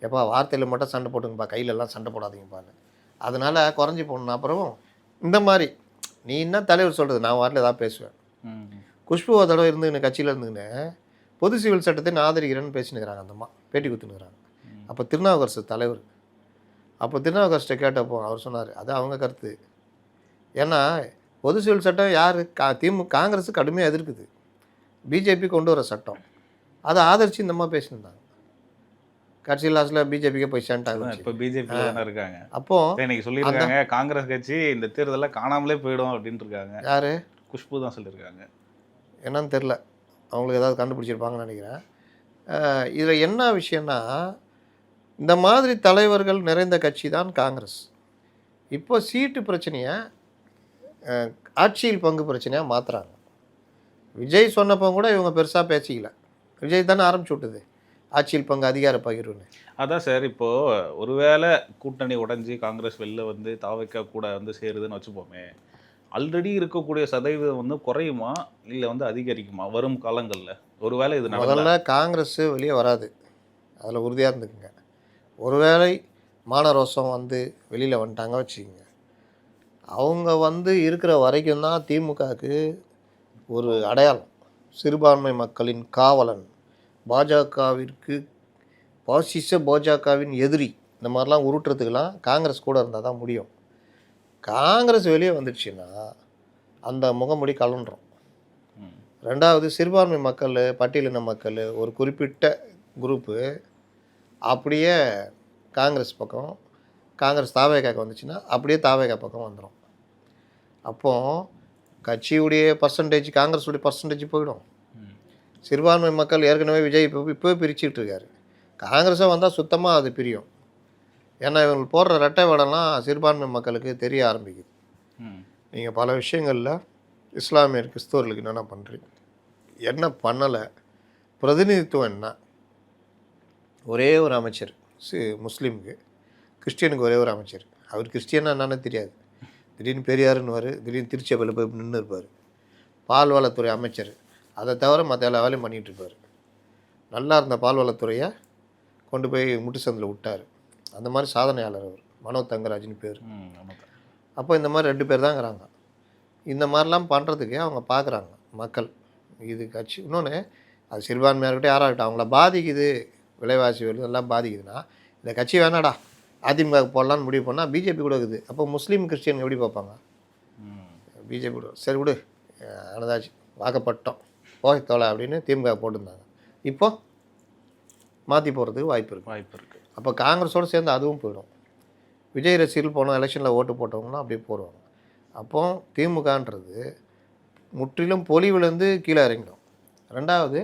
எப்பா வார்த்தையில் மட்டும் சண்டை போட்டுங்கப்பா, கையிலெல்லாம் சண்டை போடாதீங்கப்பான்னு. அதனால் குறைஞ்சி போடணும். அப்புறம் இந்த மாதிரி நீ என்ன தலைவர் சொல்கிறது, நான் வாரில் ஏதாவது பேசுவேன். குஷ்பு ஒரு தடவை இருந்துக்கின்னு கட்சியில் இருந்துக்கின்னு பொது சிவில் சட்டத்தை நான் ஆதரிக்கிறேன்னு பேசினுக்கிறாங்க. அந்தம்மா பேட்டி கொடுத்துனுக்குறாங்க. அப்போ திருநாவுக்கரசு தலைவர். அப்போ திருநாவுக்கரசை கேட்டப்போ அவர் சொன்னார், அது அவங்க கருத்து. ஏன்னா பொது சிவில் சட்டம் யார் காங்கிரஸு கடுமையாக எதிர்க்குது, பிஜேபி கொண்டு வர சட்டம், அதை ஆதரித்து இந்த மாதிரி பேசியிருந்தாங்க. கட்சி லாஸ்ட்டில் பிஜேபிக்கே போய் சேர்ந்துட்டாங்க. இப்போ பிஜேபி தானே இருக்காங்க. அப்போது இன்னைக்கு சொல்லியிருக்காங்க காங்கிரஸ் கட்சி இந்த தேர்தலில் காணாமலே போயிடும் அப்படின்ட்டு இருக்காங்க. யார்? குஷ்பு தான் சொல்லியிருக்காங்க. என்னன்னு தெரில, அவங்களுக்கு ஏதாவது கண்டுபிடிச்சிருப்பாங்கன்னு நினைக்கிறேன். இதில் என்ன விஷயம்னா, இந்த மாதிரி தலைவர்கள் நிறைந்த கட்சி தான் காங்கிரஸ். இப்போ சீட்டு பிரச்சனையை ஆட்சியில் பங்கு பிரச்சனையாக மாற்றுறாங்க. விஜய் சொன்னப்போ கூட இவங்க பெருசாக பேசிக்கல. விஜய் தானே ஆரம்பிச்சு விட்டுது ஆட்சியில் பங்கு அதிகார பகிர்வுன்னு. அதான் சார், இப்போது ஒருவேளை கூட்டணி உடஞ்சி காங்கிரஸ் வெளில வந்து தாவைக்கா கூட வந்து சேருதுன்னு வச்சுப்போமே, ஆல்ரெடி இருக்கக்கூடிய சதவீதம் வந்து குறையுமா இல்லை வந்து அதிகரிக்குமா வரும் காலங்களில்? ஒருவேளை இது முதல்ல காங்கிரஸ் வெளியே வராது, அதில் உறுதியாக இருந்துக்குங்க. ஒருவேளை மானரோசம் வந்து வெளியில் வந்துட்டாங்க வச்சுக்கோங்க, அவங்க வந்து இருக்கிற வரைக்கும் தான் திமுகவுக்கு ஒரு அடையாளம். சிறுபான்மை மக்களின் காவலன், பாஜகவிற்கு பாஜகவின் எதிரி, இந்த மாதிரிலாம் உருட்டுறதுக்கெல்லாம் காங்கிரஸ் கூட இருந்தால் தான் முடியும். காங்கிரஸ் வெளியே வந்துடுச்சுன்னா அந்த முகமூடி கலண்டுரும். ம். ரெண்டாவது சிறுபான்மை மக்கள், பட்டியலின மக்கள் ஒரு குறிப்பிட்ட குரூப்பு அப்படியே காங்கிரஸ் பக்கம், காங்கிரஸ் தாவேகாக்கு வந்துச்சுன்னா அப்படியே தாவேகா பக்கம் வந்துடும். அப்போ கட்சியுடைய பர்சன்டேஜ், காங்கிரஸுடைய பர்சன்டேஜ் போயிடும். ம். சிறுபான்மை மக்கள் ஏற்கனவே விஜய் இப்போவே பிரிச்சுக்கிட்டு இருக்காரு. காங்கிரஸாக வந்தால் சுத்தமாக அது பிரியும். ஏன்னா இவங்க போடுற ரெட்டை வேடம்லாம் சிறுபான்மை மக்களுக்கு தெரிய ஆரம்பிக்குது. ம். நீங்கள் பல விஷயங்களில் இஸ்லாமியர் கிறிஸ்தவர்களுக்கு என்னென்ன பண்ணுறீங்க, என்ன பண்ணலை, பிரதிநிதித்துவம் என்ன. ஒரே ஒரு அமைச்சர் முஸ்லீமுக்கு, கிறிஸ்டியனுக்கு ஒரே ஒரு அமைச்சர். அவர் கிறிஸ்டியனா என்னன்னு தெரியாது. திடீர்னு பெரியாருன்னுவார், திடீர்னு திருச்சபையில் போய் நின்று இருப்பார். பால்வளத்துறை அமைச்சர், அதை தவிர மற்ற எல்லா வேலையும் பண்ணிகிட்டு இருப்பார். நல்லா இருந்த பால்வளத்துறையை கொண்டு போய் முட்டு சந்தில் விட்டார். அந்த மாதிரி சாதனையாளர் அவர், மனோ தங்கராஜ்னு பேர். அப்போ இந்த மாதிரி 2 பேர் தாங்கிறாங்க. இந்த மாதிரிலாம் பண்ணுறதுக்கு அவங்க பார்க்குறாங்க மக்கள். இது கட்சி இன்னொன்று, அது சிறுபான்மையாக இருக்கட்டும் யாராகட்டும், அவங்கள பாதிக்குது, விலைவாசி எல்லாம் பாதிக்குதுன்னா இந்த கட்சி வேணாடா அதிமுக போடலான்னு முடிவு பண்ணால் பிஜேபி கூட இருக்குது. அப்போ முஸ்லீம் கிறிஸ்டியன் எப்படி பார்ப்பாங்க? பிஜேபி கூட சரி விடு, அனதாச்சு வாக்கப்பட்டோம் போய் தோலை அப்படின்னு திமுக போட்டிருந்தாங்க. இப்போ மாற்றி போகிறதுக்கு வாய்ப்பு இருக்குது. அப்போ காங்கிரஸோடு சேர்ந்து அதுவும் போயிடும். விஜய் ரசிகர்கள் போன எலெக்ஷனில் ஓட்டு போட்டவங்களும் அப்படியே போடுவாங்க. அப்போ திமுகன்றது முற்றிலும் பொலிவிலேருந்து கீழே இறங்கிடும். ரெண்டாவது,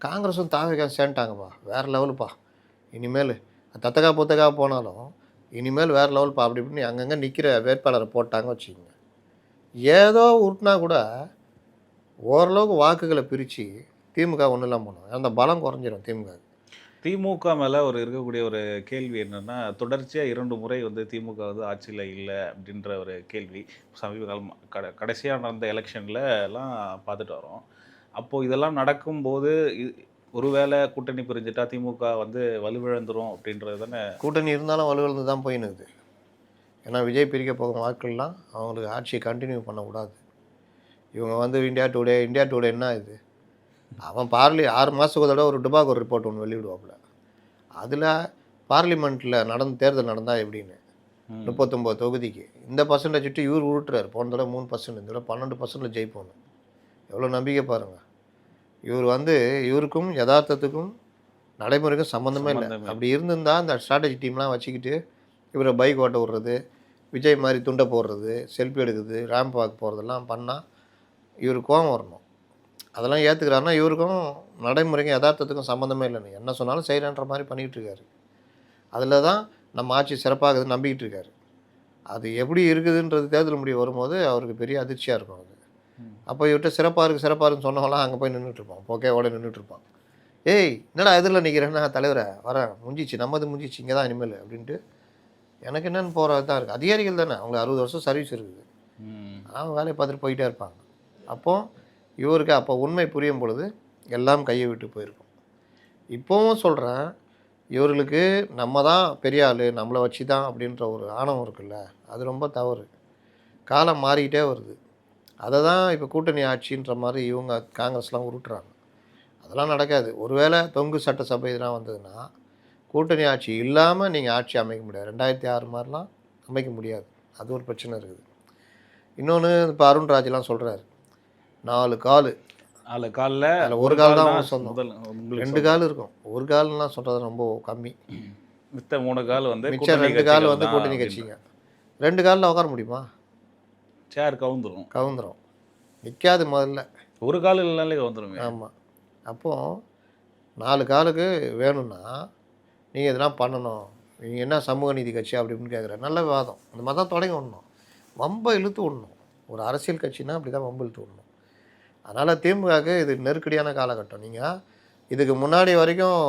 காங்கிரஸும் தாவேகா சேர்ந்துட்டாங்கப்பா, வேறு லெவலுப்பா. இனிமேல் தத்தகா புத்தகா போனாலும் இனிமேல் வேறு லெவல்ப்பா அப்படி இப்படின்னு அங்கங்கே நிற்கிற வேட்பாளரை போட்டாங்க வச்சுக்கோங்க. ஏதோ உருட்டினா கூட ஓரளவுக்கு வாக்குகளை பிரித்து திமுக ஒன்றும் இல்லாமல் போனோம். அந்த பலம் குறைஞ்சிடும் திமுக. திமுக மேலே இருக்கக்கூடிய ஒரு கேள்வி என்னென்னா, தொடர்ச்சியாக 2 முறை திமுக ஆட்சியில் இல்லை அப்படின்ற ஒரு கேள்வி சமீப காலம் கடைசியாக நடந்த எலெக்ஷனில் எல்லாம் பார்த்துட்டு வரோம். அப்போது இதெல்லாம் நடக்கும்போது ஒருவேளை கூட்டணி பிரிஞ்சுட்டா திமுக வலுவிழந்துரும் அப்படின்றது தானே. கூட்டணி இருந்தாலும் வலுவிழந்து தான் போயினுது. ஏன்னா விஜய் பிரிக்க போகும் வாக்குகள்லாம் அவங்களுக்கு ஆட்சியை கண்டினியூ பண்ணக்கூடாது. இவங்க இந்தியா டுடே என்ன இது, அவன் 6 மாதத்துக்கு தடவை ஒரு டுபாகோ ரிப்போர்ட் ஒன்று வெளியிடுவாப்புல. அதில் பார்லிமெண்ட்டில் தேர்தல் நடந்தால் எப்படின்னு 39 தொகுதிக்கு இந்த பர்சன்டேஜ் விட்டு இவர் உருட்டுறாரு. போன தடவை 3%, இந்த தடவை 12% ஜெயிப்போன்னு. எவ்வளோ நம்பிக்கை பாருங்கள். இவருக்கும் யதார்த்தத்துக்கும் நடைமுறைக்கும் சம்மந்தமே இல்லை. அப்படி இருந்திருந்தால் அந்த ஸ்ட்ராட்டஜி டீம்லாம் வச்சுக்கிட்டு இவரை பைக் ஓட்ட விட்றது, விஜய் மாதிரி துண்டை போடுறது, செல்ஃபி எடுக்குது, ரேம்ப் வாக் போகிறதெல்லாம் பண்ணால் இவருக்கு கோவம் வரணும். அதெல்லாம் ஏற்றுக்கிறாருன்னா இவருக்கும் நடைமுறைக்கும் யதார்த்தத்துக்கும் சம்மந்தமே இல்லைன்னு என்ன சொன்னாலும் செய்கிறன்ற மாதிரி பண்ணிகிட்டு இருக்காரு. அதில் தான் நம்ம ஆட்சி சிறப்பாகுதுன்னு நம்பிக்கிட்டு இருக்காரு. அது எப்படி இருக்குதுன்றது தேர்தல் முடிவு வரும்போது அவருக்கு பெரிய அதிர்ச்சியாக இருக்கும். அது அப்போ இவர்கிட்ட சிறப்பாக சொன்னவங்களாம் அங்கே போய் நின்றுட்டுருப்பான், போக்கையோட நின்றுட்டுருப்பான். ஏய் என்னடா எதிரில் நிற்கிறேன்னா தலைவரை வரேன், முடிஞ்சிச்சு, நம்மது முடிஞ்சிச்சு, இங்கே தான் இனிமேல் அப்படின்ட்டு எனக்கு என்னென்னு போகிறது தான் இருக்குது. அதிகாரிகள் தானே, அவங்களுக்கு 60 வருஷம் சர்வீஸ் இருக்குது, அவங்க வேலையை பார்த்துட்டு போயிட்டே இருப்பாங்க. அப்போது இவருக்கு அப்போ உண்மை புரியும் பொழுது எல்லாம் கையை விட்டு போயிருக்கும். இப்போவும் சொல்கிறேன், இவர்களுக்கு நம்ம தான் பெரிய ஆள், நம்மளை வச்சு தான் அப்படின்ற ஒரு ஆணவம் இருக்குல்ல, அது ரொம்ப தவறு. காலம் மாறிக்கிட்டே வருது. அதை தான் இப்போ கூட்டணி ஆட்சின்ற மாதிரி இவங்க காங்கிரஸ்லாம் உருட்டுறாங்க. அதெல்லாம் நடக்காது. ஒருவேளை தொங்கு சட்டசபை இதெல்லாம் வந்ததுன்னா கூட்டணி ஆட்சி இல்லாமல் நீங்கள் ஆட்சி அமைக்க முடியாது. 2006 மாதிரிலாம் அமைக்க முடியாது. அது ஒரு பிரச்சனை இருக்குது. இன்னொன்று இப்போ அருண்ராஜ்லாம் சொல்கிறாரு, 4 கால், 4 காலில் அதில் ஒரு கால் தான் சொந்தம், 2 கால் இருக்கும். ஒரு கால்லாம் சொல்கிறது ரொம்ப கம்மி. மித்த 3 கால் மிச்சம் 2 கால் கூட்டணி கட்சிங்க. 2 காலில் உட்கார முடியுமா? சேர் கவுந்துரும், நிற்காது. முதல்ல ஒரு கால் இல்லைனாலே கவுந்துரும். ஆமாம். அப்போது 4 காலுக்கு வேணும்னா நீங்கள் இதெல்லாம் பண்ணணும், நீங்கள் என்ன சமூக நீதி கட்சி அப்படி இப்படின்னு கேட்குற நல்ல விவாதம். அந்த மாதிரி தான் தொடங்கி விடணும், வம்பை இழுத்து விடணும். ஒரு அரசியல் கட்சினா அப்படி தான் வம்பு இழுத்து விடணும். அதனால் திமுகவுக்கு இது நெருக்கடியான காலகட்டம். நீங்கள் இதுக்கு முன்னாடி வரைக்கும்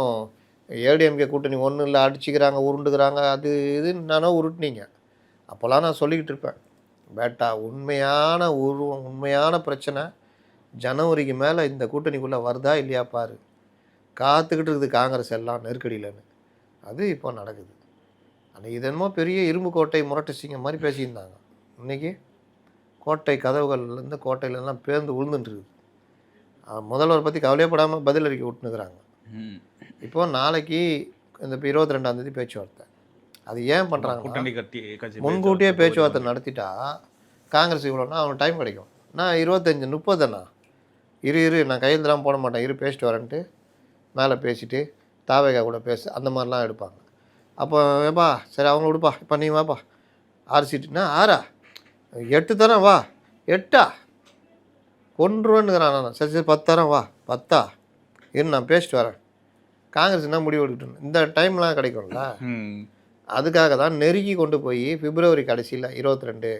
ஏடிஎம்கே கூட்டணி ஒன்றும் இல்லை, அடிச்சுக்கிறாங்க, உருண்டுக்கிறாங்க, அது இதுன்னு நானோ உருட்டுனீங்க. அப்போல்லாம் நான் சொல்லிக்கிட்டு இருப்பேன், பேட்டா உண்மையான உருவம், உண்மையான பிரச்சனை ஜனவரிக்கு மேலே இந்த கூட்டணிக்குள்ளே வருதா இல்லையா பாரு, காத்துக்கிட்டு இருக்குது காங்கிரஸ் எல்லாம் நெருக்கடியிலன்னு. அது இப்போ நடக்குது. அன்றைக்கி இதென்னமோ பெரிய இரும்பு கோட்டை முரட்டு சிங்கம் மாதிரி பேசியிருந்தாங்க. இன்றைக்கி கோட்டை கதவுகள்லேருந்து கோட்டையிலெல்லாம் பேர்ந்து விழுந்துட்டுருக்குது. முதல்வர் பற்றி கவலையப்படாமல் பதில் அறிக்கை விட்டுனுக்குறாங்க. இப்போது நாளைக்கு இந்த 22ஆம் தேதி பேச்சுவார்த்தை. அது ஏன் பண்ணுறாங்க? முன்கூட்டியே பேச்சுவார்த்தை நடத்திட்டா காங்கிரஸ் இவ்வளோன்னா அவனுக்கு டைம் கிடைக்கும். நான் 25 30 இரு நான் கையெழுத்துலாம் போட மாட்டேன், இரு பேசிட்டு வரேன்ட்டு மேலே பேசிட்டு தாவேகா கூட அந்த மாதிரிலாம் எடுப்பாங்க. அப்போ ஏப்பா சரி அவங்கள விடுப்பா, இப்போ நீ வாப்பா 6 சீட்டுனா 6 8 தரேன் வா, 8 கொன்றுவேன்னுங்கிறான். நான் சரி சரி 10 தரேன் வா, 10 இரு நான் பேசிட்டு வரேன். காங்கிரஸ் என்ன முடிவு எடுக்கட்டும், இந்த டைம்லாம் கிடைக்கும்ல. அதுக்காக தான் நெருக்கி கொண்டு போய் பிப்ரவரி கடைசியில் 22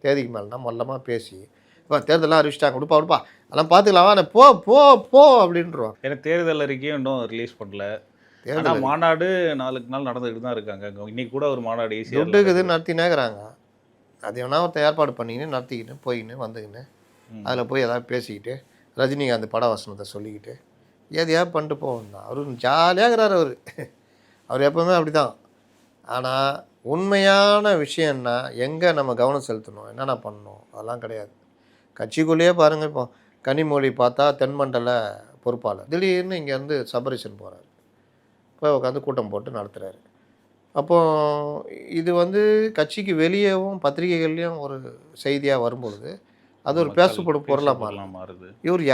தேதிக்கு மேலேனா மொல்லமாக பேசி இப்போ தேர்தலாம் அறிவிச்சிட்டாங்க, விடுப்பா அதெல்லாம் பார்த்துக்கலாமா, நான் போ போ போ அப்படின்றோம். ஏன்னா தேர்தல் அறிக்கையும் இன்னும் ரிலீஸ் பண்ணல. ஆனால் தேர்தல் மாநாடு நாளுக்கு நாள் நடந்துக்கிட்டு தான் இருக்காங்க. இன்னைக்கு கூட ஒரு மாநாடு ஈஸியாக துட்டுக்குது நடத்தினேங்கிறாங்க. அது வேணா ஒருத்தர் ஏற்பாடு பண்ணிக்கின்னு நடத்திக்கின்னு போயின்னு வந்துக்கின்னு அதில் போய் ஏதாவது பேசிக்கிட்டு ரஜினிகாந்த் பட வசனத்தை சொல்லிக்கிட்டு எதையா பண்ணிட்டு போவோம் தான். அவரு ஜாலியாகிறார். அவர் எப்போவுமே அப்படி தான். ஆனால் உண்மையான விஷயம்னா எங்கே நம்ம கவனம் செலுத்தணும், என்னென்ன பண்ணணும் அதெல்லாம் கிடையாது. கட்சிக்குள்ளேயே பாருங்கள், இப்போ கனிமொழி பார்த்தா தென்மண்டல பொறுப்பாளர் திடீர்னு இங்கேருந்து சபரிஷன் போகிறார், போய் உட்காந்து கூட்டம் போட்டு நடத்துகிறாரு. அப்போது இது கட்சிக்கு வெளியேவும் பத்திரிகைகள்லேயும் ஒரு செய்தியாக வரும்பொழுது அது ஒரு பேசப்படும் பொருளாக மாறுது. இவர்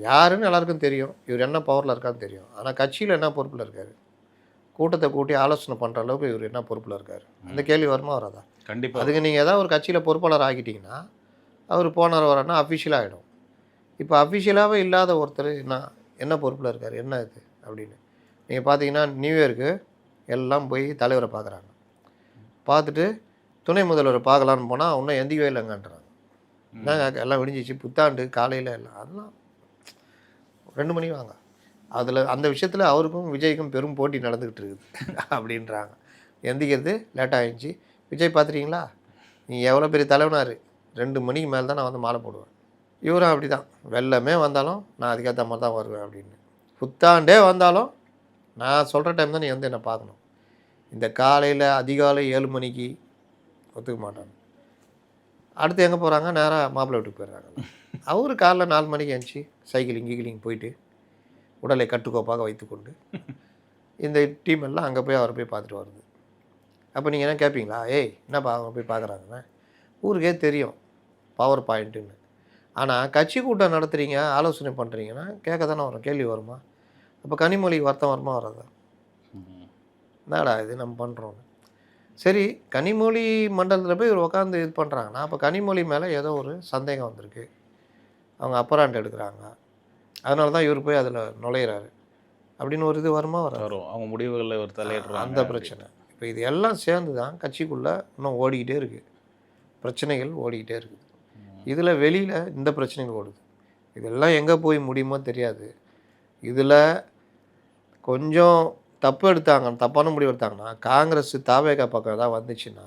யாருன்னு எல்லாருக்கும் தெரியும், இவர் என்ன பவரில் இருக்கான்னு தெரியும். ஆனால் கட்சியில் என்ன பொறுப்பில் இருக்கார், கூட்டத்தை கூட்டி ஆலோசனை பண்ணுற அளவுக்கு இவர் என்ன பொறுப்பில் இருக்கார், அந்த கேள்வி வருமா வராதா? கண்டிப்பாக. அதுக்கு நீங்கள் ஏதாவது ஒரு கட்சியில் பொறுப்பாளர் ஆகிட்டிங்கன்னா அவர் போனார் வரனா அஃபிஷியலாக ஆகிடும். இப்போ அஃபிஷியலாகவே இல்லாத ஒருத்தர் என்ன பொறுப்பில் இருக்கார், என்ன இது அப்படின்னு நீங்கள் பார்த்தீங்கன்னா நியூ இயருக்கு எல்லாம் போய் தலைவரை பார்க்குறாங்க. பார்த்துட்டு துணை முதல்வரை பார்க்கலான்னு போனால் இன்னும் எந்திக்கவே இல்லைங்கன்றாங்க. என்னங்க எல்லாம் விடிஞ்சிச்சு, புத்தாண்டு காலையில் எல்லாம் அதெல்லாம் 2 மணி வாங்க. அதில் அந்த விஷயத்தில் அவருக்கும் விஜய்க்கும் பெரும் போட்டி நடந்துக்கிட்டு இருக்குது அப்படின்றாங்க. எந்திக்கிறது லேட்டாக ஆகிடுச்சு. விஜய் பார்த்துட்டீங்களா, நீங்கள் எவ்வளோ பெரிய தலைவனார், 2 மணிக்கு மேலே தான் நான் மாலை போடுவேன். இவரும் அப்படி தான், வெள்ளமே வந்தாலும் நான் அதுக்கேற்ற மாதிரி தான் வருவேன் அப்படின்னு. புத்தாண்டே வந்தாலும் நான் சொல்கிற டைம் தான் நீ என்னை பார்க்கணும். இந்த காலையில் அதிகாலை 7 மணிக்கு ஒத்துக்க மாட்டாங்க. அடுத்து எங்கே போகிறாங்க, நேராக மாப்பிள்ளை வீட்டுக்கு போயிடுறாங்க. அவர் காலைல 4 மணிக்கு எழுந்துச்சி சைக்கிளிங் போயிட்டு உடலை கட்டுக்கோப்பாக வைத்துக்கொண்டு இந்த டீம் எல்லாம் அங்கே போய் அவரை போய் பார்த்துட்டு வருது. அப்போ நீங்கள் என்ன கேட்பீங்களா, ஏய் என்னப்பா அவங்க போய் பார்க்குறாங்கன்னு? ஊருக்கே தெரியும் பவர் பாயிண்ட்டுன்னு. ஆனால் கட்சி கூட்டம் நடத்துகிறீங்க, ஆலோசனை பண்ணுறீங்கன்னா கேட்க தானே வரும், கேள்வி வருமா? அப்போ கனிமொழிக்கு வருத்தம் வருமா வராதா? என்னடா இது நம்ம பண்ணுறோன்னு. சரி, கனிமொழி மண்டலத்தில் போய் இவர் உட்காந்து இது பண்ணுறாங்கன்னா அப்போ கனிமொழி மேலே ஏதோ ஒரு சந்தேகம் வந்திருக்கு, அவங்க அப்பராண்ட் எடுக்கிறாங்க, அதனால தான் இவர் போய் அதில் நுழையிறாரு அப்படின்னு ஒரு இது வருமா வரும். அவங்க முடிவுகளில் ஒரு தலையிடுறாங்க, அந்த பிரச்சனை. இப்போ இது எல்லாம் சேர்ந்து தான் கட்சிக்குள்ளே இன்னும் ஓடிக்கிட்டே இருக்குது, பிரச்சனைகள் ஓடிக்கிட்டே இருக்குது. இதில் வெளியில் இந்த பிரச்சனைகள் ஓடுது. இதெல்லாம் எங்கே போய் முடியுமோ தெரியாது. இதில் கொஞ்சம் தப்பான முடிவு எடுத்தாங்கன்னா காங்கிரஸ் தாவேகா பக்கம் தான் வந்துச்சுன்னா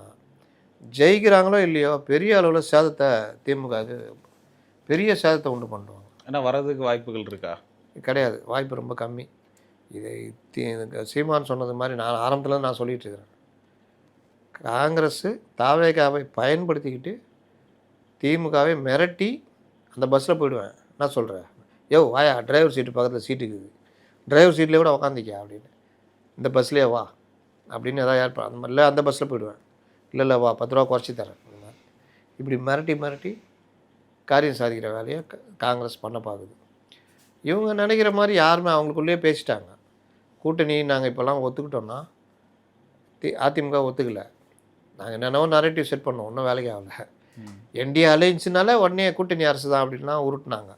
ஜெயிக்கிறாங்களோ இல்லையோ பெரிய அளவில் சேதத்தை திமுகவுக்கு பெரிய சேதத்தை உண்டு பண்ணுவாங்க. ஏன்னா வர்றதுக்கு வாய்ப்புகள் இருக்கா? கிடையாது, வாய்ப்பு ரொம்ப கம்மி. இதை சீமான் சொன்னது மாதிரி நான் ஆரம்பத்தில் நான் சொல்லிகிட்டு இருக்கிறேன். காங்கிரஸ் தாவேகாவை பயன்படுத்திக்கிட்டு திமுகவை மிரட்டி அந்த பஸ்ஸில் போயிடுவேன். நான் சொல்கிறேன், வாயா டிரைவர் சீட்டு பக்கத்தில் சீட்டுக்குது, டிரைவர் சீட்லேயே கூட உக்காந்திக்க அப்படின்னு, இந்த பஸ்லேயே வா அப்படின்னு ஏதாவது ஏற்படும் அந்த மாதிரி. இல்லை அந்த பஸ்ஸில் போயிடுவேன், இல்லை வா 10 ரூபா குறைச்சி தரேன். இப்படி மிரட்டி காரியம் சாதிக்கிற வேலையை காங்கிரஸ் பண்ண பார்க்குது. இவங்க நினைக்கிற மாதிரி யாருமே அவங்களுக்குள்ளேயே பேசிட்டாங்க. கூட்டணி நாங்கள் இப்போல்லாம் ஒத்துக்கிட்டோன்னா அதிமுக ஒத்துக்கலை, நாங்கள் என்னென்னவோ நரேட்டிவ் செட் பண்ணோம், ஒன்றும் வேலைக்கு ஆகலை. என்டிஏ அலைன்ஸுனால உடனே கூட்டணி அரசு தான் அப்படின்லாம் உருட்டினாங்க.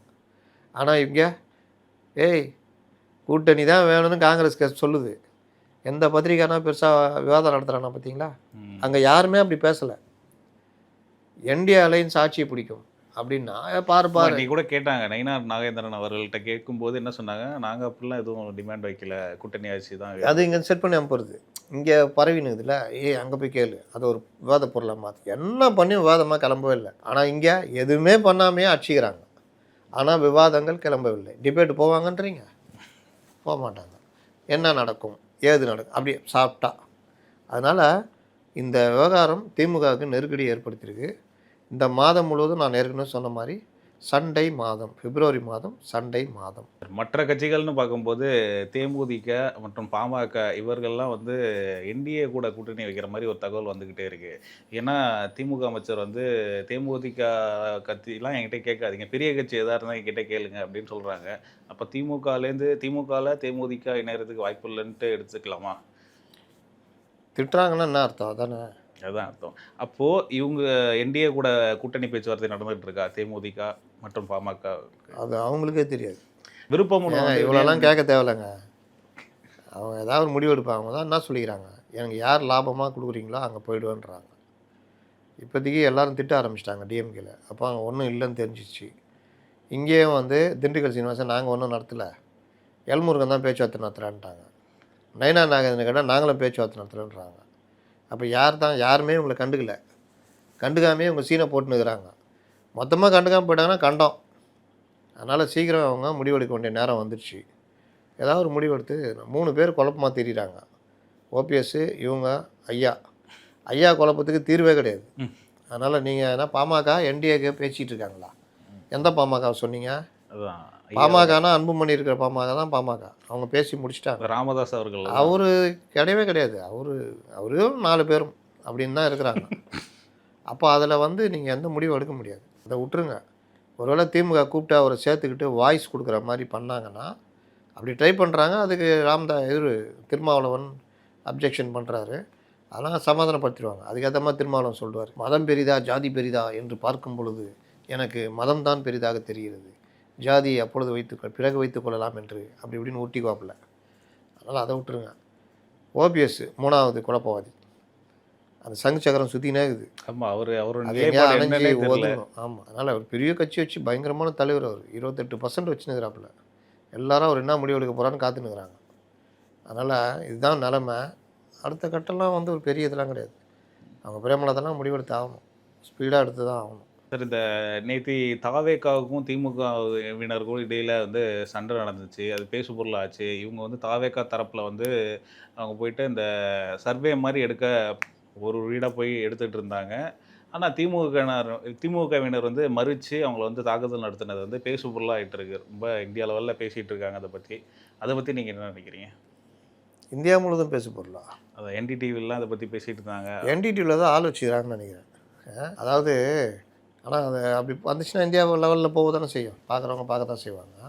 ஆனால் இங்கே கூட்டணி தான் வேணும்னு காங்கிரஸ் சொல்லுது. எந்த பத்திரிக்கைனா பெருசாக விவாதம் நடத்துகிறானா பார்த்தீங்களா? அங்கே யாருமே அப்படி பேசலை. என்டிஏ அலைன்ஸ் ஆட்சியை பிடிக்கும் அப்படின்னா பாரு நீ கூட கேட்டாங்க நயினார் நாகேந்திரன் அவர்கள்ட்ட கேட்கும்போது என்ன சொன்னாங்க, நாங்கள் அப்படிலாம் எதுவும் டிமாண்ட் வைக்கல, கூட்டணி ஆட்சி தான். அது இங்கே செட் பண்ணி அனுப்புறது இங்கே பரவினுக்குதுல, அங்கே போய் கேளு, அது ஒரு விவாத பொருளாக மாற்றி என்ன பண்ணி விவாதமாக கிளம்பவே இல்லை. ஆனால் இங்கே எதுவுமே பண்ணாமையே அடிச்சிக்கிறாங்க. ஆனால் விவாதங்கள் கிளம்பவில்லை. டிபேட் போவாங்கன்றீங்க, போக மாட்டாங்க. என்ன நடக்கும் ஏது நடக்கும் அப்படியே சாப்பிட்டா. அதனால் இந்த விவகாரம் திமுகவுக்கு நெருக்கடி ஏற்படுத்தியிருக்கு. இந்த மாதம் முழுவதும் நான் ஏற்கனவே சொன்ன மாதிரி சண்டை மாதம், பிப்ரவரி மாதம் சண்டை மாதம். மற்ற கட்சிகள்னு பார்க்கும்போது தேமுதிக மற்றும் பாமக இவர்கள்லாம் வந்து என்டிஏ கூட கூட்டணி வைக்கிற மாதிரி ஒரு தகவல் வந்துக்கிட்டே இருக்கு. ஏன்னா திமுக அமைச்சர் வந்து தேமுதிக கட்சிலாம் என்கிட்ட கேட்காதீங்க, பெரிய கட்சி எதா இருந்தால் என்கிட்ட கேளுங்க அப்படின்னு சொல்கிறாங்க. அப்போ திமுகவில் தேமுதிக இணையறதுக்கு வாய்ப்பு இல்லைன்ட்டு எடுத்துக்கலாமா? திட்டுறாங்கன்னா என்ன அர்த்தம்? அதானே. அதுதான் அர்த்தம். அப்போ இவங்க என்டிஏ கூட கூட்டணி பேச்சுவார்த்தை நடந்துட்டு இருக்கா தேமுதிக மற்றும் பாமக? அது அவங்களுக்கே தெரியாது. விருப்பமுன்னு ஏங்க வந்து இவ்வளோலாம் கேட்க தேவையில்லைங்க. அவங்க ஏதாவது ஒரு முடிவு எடுப்பாங்க. அவங்க தான் என்ன சொல்லிக்கிறாங்க, எனக்கு யார் லாபமாக கொடுக்குறீங்களோ அங்கே போயிடுவேன்றாங்க. இப்போதைக்கு எல்லாரும் திட்ட ஆரம்பிச்சிட்டாங்க டிஎம்கேல. அப்போ அங்கே ஒன்றும் இல்லைன்னு தெரிஞ்சிச்சு. இங்கேயும் வந்து திண்டுக்கல் சீனிவாசன் நாங்கள் ஒன்றும் நடத்தலை, எல்முருகன் தான் பேச்சுவார்த்தை நடத்துகிறான்ட்டாங்க. நயனா நாகேந்திரன் கேட்டால் நாங்களும் பேச்சுவார்த்தை நடத்துகிறோன்றாங்க. அப்போ யாருமே உங்களை கண்டுக்கல, கண்டுக்காமே உங்கள் சீனை போட்டுன்னுக்குறாங்க. மொத்தமாக கண்டுக்காமல் போயிட்டாங்கன்னா கண்டம். அதனால் சீக்கிரம் அவங்க முடிவெடுக்க வேண்டிய நேரம் வந்துடுச்சு. ஏதாவது ஒரு முடிவெடுத்து 3 பேர் குழப்பமாக தெரியுறாங்க. ஓபிஎஸ், இவங்க, ஐயா குழப்பத்துக்கு தீர்வே கிடையாது. அதனால் நீங்கள் என்ன பாமக என்டிஏக்கு பேசிகிட்டு இருக்காங்களா? எந்த பாமக சொன்னீங்க? அதான் பாமகனா அன்புமணி இருக்கிற பாமக தான் பாமக. அவங்க பேசி முடிச்சிட்டாங்க. ராமதாஸ் அவர்கள் அவரு கிடையவே கிடையாது. அவரும் 4 பேரும் அப்படின்னு தான் இருக்கிறாங்க. அப்போ அதில் வந்து நீங்கள் எந்த முடிவும் எடுக்க முடியாது. அதை விட்டுருங்க. ஒருவேளை திமுக கூப்பிட்டு அவரை சேர்த்துக்கிட்டு வாய்ஸ் கொடுக்குற மாதிரி பண்ணாங்கன்னா, அப்படி ட்ரை பண்ணுறாங்க. அதுக்கு திருமாவளவன் அப்ஜெக்ஷன் பண்ணுறாரு. அதெல்லாம் சமாதானப்படுத்திடுவாங்க. அதுக்கேற்ற மாதிரி திருமாவளவன் சொல்லுவார், மதம் பெரிதா ஜாதி பெரிதா என்று பார்க்கும் பொழுது எனக்கு மதம் தான் பெரிதாக தெரிகிறது, ஜாதியை அப்பொழுது பிறகு வைத்துக்கொள்ளலாம் என்று அப்படி இப்படின்னு ஊட்டிக்குவாப்பில்ல. அதனால் அதை விட்டுருங்க. ஓபிஎஸ் 3வது குழப்பவாதி. அந்த சங்கு சக்கரம் சுற்றினே இருக்குது. ஆமாம், அவர் அது எங்கேயா அணைஞ்சி ஒதுங்கணும். ஆமாம், அதனால் அவர் பெரிய கட்சி வச்சு பயங்கரமான தலைவர். அவர் 28% வச்சுன்னுக்கிறாப்புல. எல்லாரும் அவர் என்ன முடிவு எடுக்க போகிறான்னு காத்துன்னுக்குறாங்க. அதனால் இதுதான் நிலமை. அடுத்த கட்டம்லாம் வந்து ஒரு பெரிய இதெல்லாம் கிடையாது. அவங்க பிரேமலதெல்லாம் முடிவெடுத்து ஆகணும், ஸ்பீடாக எடுத்து தான் ஆகணும். சார், இந்த நேற்று தாவேக்காவுக்கும் திமுகவினருக்கும் இடையில் வந்து சண்டை நடந்துச்சு. அது பேசு பொருளாச்சு. இவங்க வந்து தாவேக்கா தரப்பில் வந்து அவங்க போயிட்டு இந்த சர்வே மாதிரி எடுக்க ஒரு வீடாக போய் எடுத்துகிட்டு இருந்தாங்க. ஆனால் திமுகவினர் வந்து மறுச்சு அவங்கள வந்து தாக்குதல் நடத்தினது வந்து பேசு பொருளாகிட்டு இருக்கு. ரொம்ப இந்தியா லெவலில் பேசிகிட்டு இருக்காங்க. அதை பற்றி நீங்கள் என்ன நினைக்கிறீங்க? இந்தியா முழுவதும் பேசு பொருளா? அதை என்டிடிவிலாம் அதை பற்றி பேசிகிட்டு இருந்தாங்க. என்டிடிவியில் தான் ஆள் வச்சுக்கிறாங்கன்னு நினைக்கிறேன். அதாவது ஆனால் அது அப்படி வந்துச்சுன்னா இந்தியா லெவலில் போக தானே செய்யும். பார்க்குறவங்க பார்க்க தான் செய்வாங்க.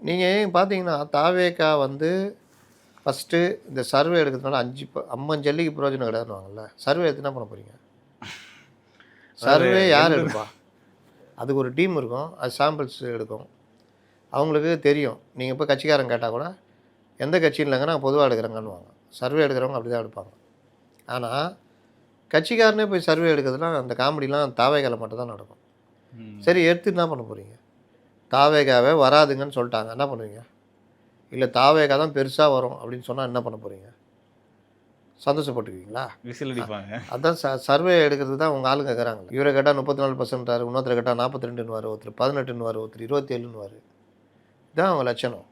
நீங்கள் பார்த்தீங்கன்னா தாவேக்கா வந்து ஃபஸ்ட்டு இந்த சர்வே எடுக்கிறதுனால 5 ஜல்லிக்கு பிரயோஜனம் கிடையாதுன்னுவாங்கல்ல. சர்வே எடுத்து என்ன பண்ண போகிறீங்க? சர்வே யார் எடுப்பா? அதுக்கு ஒரு டீம் இருக்கும், அது சாம்பிள்ஸ் எடுக்கும். அவங்களுக்கு தெரியும். நீங்கள் இப்போ கட்சிக்காரன் கேட்டால் கூட எந்த கட்சியும் இல்லைங்க, நான் பொதுவாக எடுக்கிறேங்கன்னுவாங்க. சர்வே எடுக்கிறவங்க அப்படி தான் எடுப்பாங்க. ஆனால் கட்சிக்காரனே போய் சர்வே எடுக்கிறதுலாம் அந்த காமெடிலாம் தாவேகாவில் மட்டும் தான் நடக்கும். சரி, எடுத்து என்ன பண்ண போகிறீங்க? தாவேகாவே வராதுங்கன்னு சொல்லிட்டாங்க, என்ன பண்ணுவீங்க? இல்லை தாவேகா தான் பெருசாக வரும் அப்படின்னு சொன்னால் என்ன பண்ண போகிறீங்க? சந்தோஷப்பட்டுக்குவீங்களா? விசில் அடிப்பாங்க. அதான் சர்வே எடுக்கிறது தான் உங்கள் ஆளுங்க கேட்குறாங்க. இவரை கேட்டால் 34%, இன்னொருத்தரை கேட்டால் 42ன்னுவார், ஒருத்தர் 18ன்னுவார், ஒருத்தர் 27ன்னுவார். இதுதான் அவங்க லட்சணம்.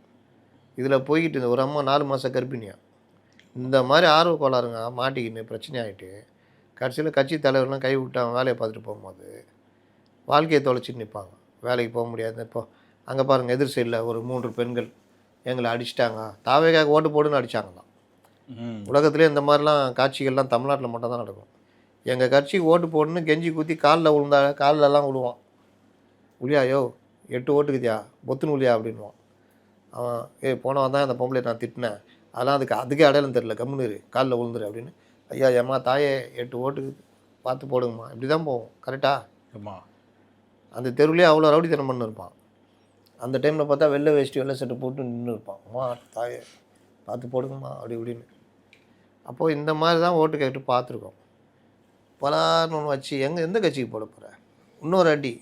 இதில் போய்கிட்டு ஒரு அம்மா 4 மாத கர்ப்பிணியா இந்த மாதிரி ஆர்வ கோளாறுங்க மாட்டிக்கின்னு பிரச்சனை ஆகிட்டு கடைசியில் கட்சி தலைவர்லாம் கை விட்டு அவன் வேலையை பார்த்துட்டு போகும்போது வாழ்க்கையை தொலைச்சிட்டு நிற்பாங்க. வேலைக்கு போக முடியாது. இப்போ அங்கே பாருங்கள், எதிர் சைடில் ஒரு 3 பெண்கள் எங்களை அடிச்சிட்டாங்க, தாவேக்காக ஓட்டு போடுன்னு அடித்தாங்களாம். உலகத்துலேயே இந்த மாதிரிலாம் காட்சிகள்லாம் தமிழ்நாட்டில் மட்டும் தான் நடக்கும். எங்கள் கட்சிக்கு ஓட்டு போடணுன்னு கெஞ்சி ஊற்றி காலிலலாம் விழுவான். உளியாயோ 8 ஓட்டுக்குதியா பொத்துன்னு உளியா அப்படின்வான். அவன் போனவன் தான் அந்த பொம்பளை நான் திட்டினேன், அதெல்லாம் அதுக்கே அடையாளம் தெரில, கம்முன்னு காலில் விழுந்துரு அப்படின்னு. ஐயா ஏம்மா தாயே 8 ஓட்டுக்கு பார்த்து போடுங்கம்மா, இப்படி தான் போவோம். கரெக்டாக? ஆமா. அந்த தெருவிலே அவ்வளோ ரவுடித்தனம் பண்ணு இருப்பான். அந்த டைமில் பார்த்தா வெள்ளை வேஷ்டி வெள்ளை சட்டை போட்டு நின்று இருப்பான். அம்மா தாயே பார்த்து போடுங்கம்மா அப்படி இப்படின்னு. அப்போது இந்த மாதிரி தான் ஓட்டு கேட்டு பார்த்துருக்கோம். பலான்னு ஒன்று வச்சு எந்த கட்சிக்கு போட போகிற? இன்னொரு அடி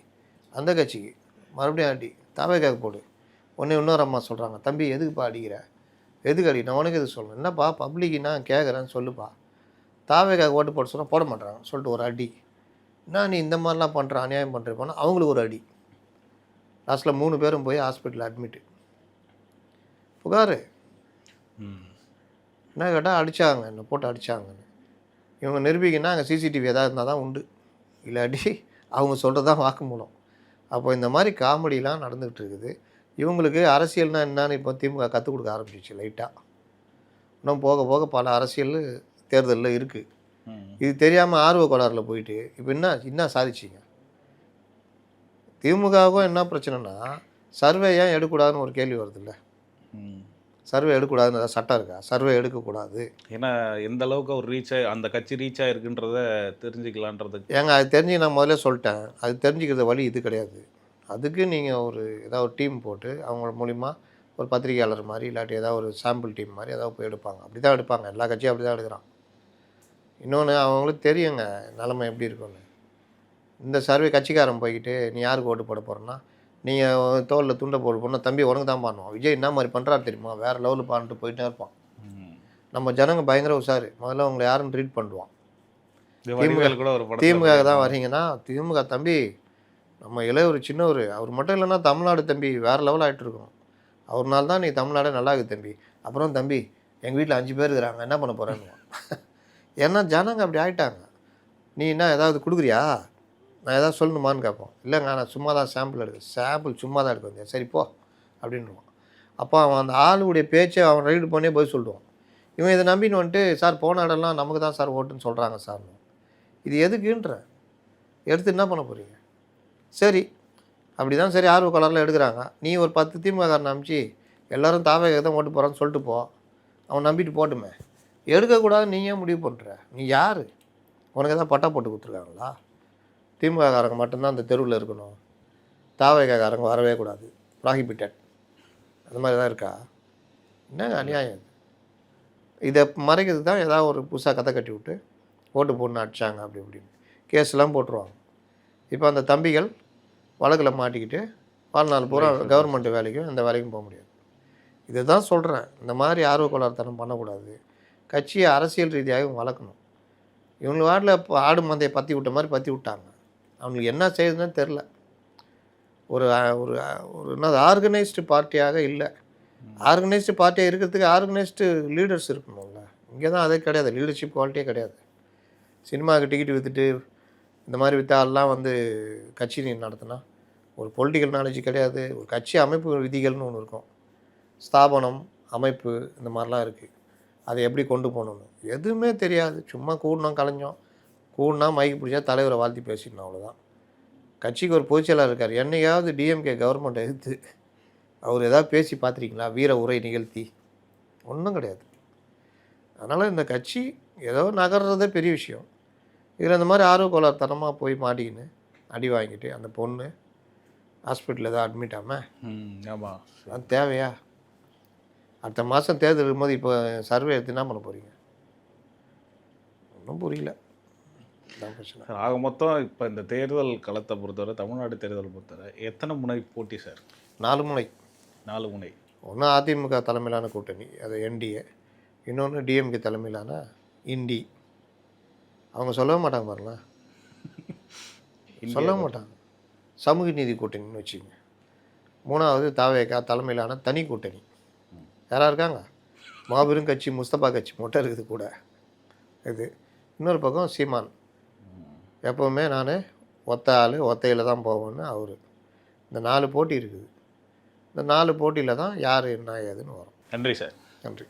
அந்த கட்சிக்கு, மறுபடியும் அடி தாவேக்காக போடு. இன்னொரு அம்மா சொல்கிறாங்க, தம்பி எதுக்குப்பா அடிக்கிற? எதுக்கு அடி? நான் உனக்கு எது சொல்கிறேன்? என்னப்பா பப்ளிக்கு நான் கேட்குறேன்னு சொல்லுப்பா. தாவேக்காக ஓட்டு போட சொன்னால் போட மாட்டாங்க சொல்லிட்டு ஒரு அடி. என்ன நீ இந்த மாதிரிலாம் பண்ணுற, அநியாயம் பண்ணுறப்பானா அவங்களுக்கு ஒரு அடி. லாஸ்ட்டில் 3 பேரும் போய் ஹாஸ்பிட்டலில் அட்மிட்டு. புகார் என்ன கேட்டால் அடித்தாங்க, என்னை போட்டு அடித்தாங்கன்னு. இவங்க நிரூபிக்கன்னா அங்கே சிசிடிவி எதாவது இருந்தால் தான் உண்டு, இல்லாட்டி அவங்க சொல்கிறது தான் வாக்குமூலம். அப்போ இந்த மாதிரி காமெடிலாம் நடந்துகிட்டு இருக்குது. இவங்களுக்கு அரசியல்னா என்னன்னு இப்போ திமுக கற்றுக் கொடுக்க ஆரம்பிச்சிச்சு லைட்டாக. இன்னும் போக போக பல அரசியல் தேர்தலில் இருக்குது. ம். இது தெரியாமல் ஆர்வ கோளாறுல போயிட்டு இப்போ என்ன சாதிச்சிங்க? திமுகவுக்கும் என்ன பிரச்சனைனா, சர்வே ஏன் எடுக்கக்கூடாதுன்னு ஒரு கேள்வி வருதுல்ல. ம். சர்வே எடுக்கக்கூடாதுன்னு ஏதாவது சட்டம் இருக்கா? சர்வே எடுக்கக்கூடாது. ஏன்னா எந்த அளவுக்கு ஒரு அந்த கட்சி ரீச் ஆயிருக்குன்றத தெரிஞ்சுக்கலான்றதுக்கு. ஏங்க அது தெரிஞ்சு நான் முதல்ல சொல்லிட்டேன். அது தெரிஞ்சுக்கிறது வழி இது கிடையாது. அதுக்கு நீங்கள் ஏதாவது ஒரு டீம் போட்டு அவங்க மூலிமா ஒரு பத்திரிகையாளர் மாதிரி இல்லாட்டி ஏதாவது ஒரு சாம்பிள் டீம் மாதிரி ஏதாவது போய் எடுப்பாங்க. அப்படி தான் எடுப்பாங்க. எல்லா கட்சியும் அப்படி தான் எடுக்கிறான். இன்னொன்று அவங்களுக்கு தெரியுங்க நிலைமை எப்படி இருக்குன்னு. இந்த சர்வே கட்சிக்காரன் போய்கிட்டு நீ யாருக்கு ஓட்டு போட போகிறேன்னா, நீங்கள் தோளில் துண்டை போட போனால் தம்பி உனக்கு தான் பண்ணுவான். விஜய் என்ன மாதிரி பண்ணுறாரு தெரியுமா? வேறு லெவலில் பான்ட்டு போயிட்டே இருப்பான். ம். நம்ம ஜனங்க பயங்கர உஷாரு. முதல்ல உங்களை யாருன்னு ட்ரீட் பண்ணுவான். இந்த வடிவேல் கூட ஒரு படத்துல திமுக தான் வரீங்கன்னா, திமுக தம்பி நம்ம இளையவர் சின்னவர். அவர் மட்டும் இல்லைன்னா தமிழ்நாடு தம்பி வேறு லெவல் ஆகிட்டு இருக்கும். அவர்னால தான் நீ தமிழ்நாடே நல்லா இருக்குது தம்பி. அப்புறம் தம்பி எங்கள் வீட்டில் 5 பேர் இருக்கிறாங்க என்ன பண்ண போகிறேன்னு. ஏன்னா ஜனங்க அப்படி ஆகிட்டாங்க. நீ என்ன ஏதாவது கொடுக்குறியா? நான் ஏதாவது சொல்லணுமான்னு கேட்போம். இல்லைங்க நான் சும்மா தான் சாம்பிள் சாம்பிள் சும்மா தான் எடுக்க வந்தேன். சரி போ அப்படின்னுவான். அப்போ அவன் அந்த ஆளுடைய பேச்சை அவன் ரைடு பண்ணி போய் சொல்லுவான். இவன் இதை நம்பின்னு வந்துட்டு சார் போன இடம்லாம் நமக்கு தான் சார் ஓட்டுன்னு சொல்கிறாங்க சார்னு. இது எதுக்குன்ற எடுத்து என்ன பண்ண போகிறீங்க? சரி அப்படி தான் சரி ஆர்வ கலரில் எடுக்கிறாங்க. நீ ஒரு 10 திமுககாரனை அனுப்பிச்சு எல்லோரும் தாவேக தான் ஓட்டு போகிறான்னு சொல்லிட்டு போ. அவன் நம்பிட்டு போட்டுமே. எடுக்கக்கூடாதுன்னு நீ ஏன் முடிவு பண்ணுற? நீ யார்? உனக்கு எதாவது பட்டா போட்டு கொடுத்துருக்காங்களா? திமுககாரங்க மட்டும்தான் அந்த தெருவில் இருக்கணும், தாவேகாரங்க வரவே கூடாது, ப்ராஹிபிட்டட், அந்த மாதிரி தான் இருக்கா? என்னங்க அநியாயம் இது? இதை மறைக்கிறதுக்கு தான் ஏதாவது ஒரு புதுசாக கதை கட்டி விட்டு ஓட்டு போடணும் அடிச்சாங்க அப்படி இப்படின்னு கேஸ்லாம் போட்டுருவாங்க. இப்போ அந்த தம்பிகள் வழக்கில் மாட்டிக்கிட்டு வாழ்நாள் பூரா கவர்மெண்ட் வேலைக்கும் இந்த வேலைக்கும் போக முடியாது. இதை தான் சொல்கிறேன். இந்த மாதிரி ஆர்வ கோளாறுத்தனம் பண்ணக்கூடாது. கட்சியை அரசியல் ரீதியாகவும் வளர்க்கணும். இவங்க வாட்டில் இப்போ ஆடு மந்தையை பற்றி விட்ட மாதிரி பற்றி விட்டாங்க. அவங்களுக்கு என்ன செய்யுதுன்னு தெரில. ஒரு ஒரு ஒரு என்னது ஆர்கனைஸ்டு பார்ட்டியாக இல்லை. ஆர்கனைஸ்டு பார்ட்டியாக இருக்கிறதுக்கு ஆர்கனைஸ்டு லீடர்ஸ் இருக்கணும்ல. இங்கே தான் அதே கிடையாது. லீடர்ஷிப் குவாலிட்டியே கிடையாது. சினிமாவுக்கு டிக்கெட் விற்றுட்டு இந்த மாதிரி விற்றாலாம் கட்சி நடத்தினா ஒரு பொலிட்டிக்கல் நாலேஜ் கிடையாது. ஒரு கட்சி அமைப்பு விதிகள்னு ஒன்று இருக்கும். ஸ்தாபனம் அமைப்பு இந்த மாதிரிலாம் இருக்குது. அதை எப்படி கொண்டு போகணுன்னு எதுவுமே தெரியாது. சும்மா கூடணும் கலைஞ்சோம், கூடனா மைக்கு பிடிச்சா தலைவரை வாழ்த்தி பேசிடணும், அவ்வளோதான். கட்சிக்கு ஒரு பொதுச்செயலாளர் இருக்கார். என்னையாவது டிஎம்கே கவர்மெண்ட் எதிர்த்து அவர் ஏதாவது பேசி பார்த்துருக்கீங்களா? வீர உரை நிகழ்த்தி ஒன்றும் கிடையாது. அதனால் இந்த கட்சி ஏதோ நகர்றதே பெரிய விஷயம். இதில் இந்த மாதிரி ஆர்வ கோளாறுத்தனமாக போய் மாட்டிக்கின்னு அடி வாங்கிட்டு அந்த பொண்ணு ஹாஸ்பிட்டலில் ஏதோ அட்மிட் ஆகாமல் ஆமாம், அது தேவையா? அடுத்த மாதம் தேர்தல் இருக்கும்போது இப்போ சர்வே எடுத்து என்ன பண்ண போகிறீங்க? ஒன்றும் புரியல. இதான் பிரச்சனை. சார் ஆக மொத்தம் இப்போ இந்த தேர்தல் களத்தை பொறுத்தவரை, தமிழ்நாடு தேர்தல் பொறுத்தவரை எத்தனை முனை போட்டி சார்? 4 முனை. 4 முனை. ஒன்று அதிமுக தலைமையிலான கூட்டணி, அது என்டிஏ. இன்னொன்று டிஎம்கே தலைமையிலான இண்டி. அவங்க சொல்லவே மாட்டாங்க பாருங்களேன். சொல்லவே மாட்டாங்க. சமூக நீதி கூட்டணின்னு வச்சுக்கோங்க. 3வது தாவேகா தலைமையிலான தனி கூட்டணி. யாராக இருக்காங்க? மாபெரும் கட்சி முஸ்தபா கட்சி மட்டும் இருக்குது கூட. இது இன்னொரு பக்கம் சீமான். எப்போவுமே நான் ஒத்த ஆள் ஒத்தையில் தான் போவேன்னு அவர். இந்த 4 போட்டி இருக்குது. இந்த 4 போட்டியில் தான் யார் என்ன ஏதுன்னு வரும். நன்றி சார். நன்றி.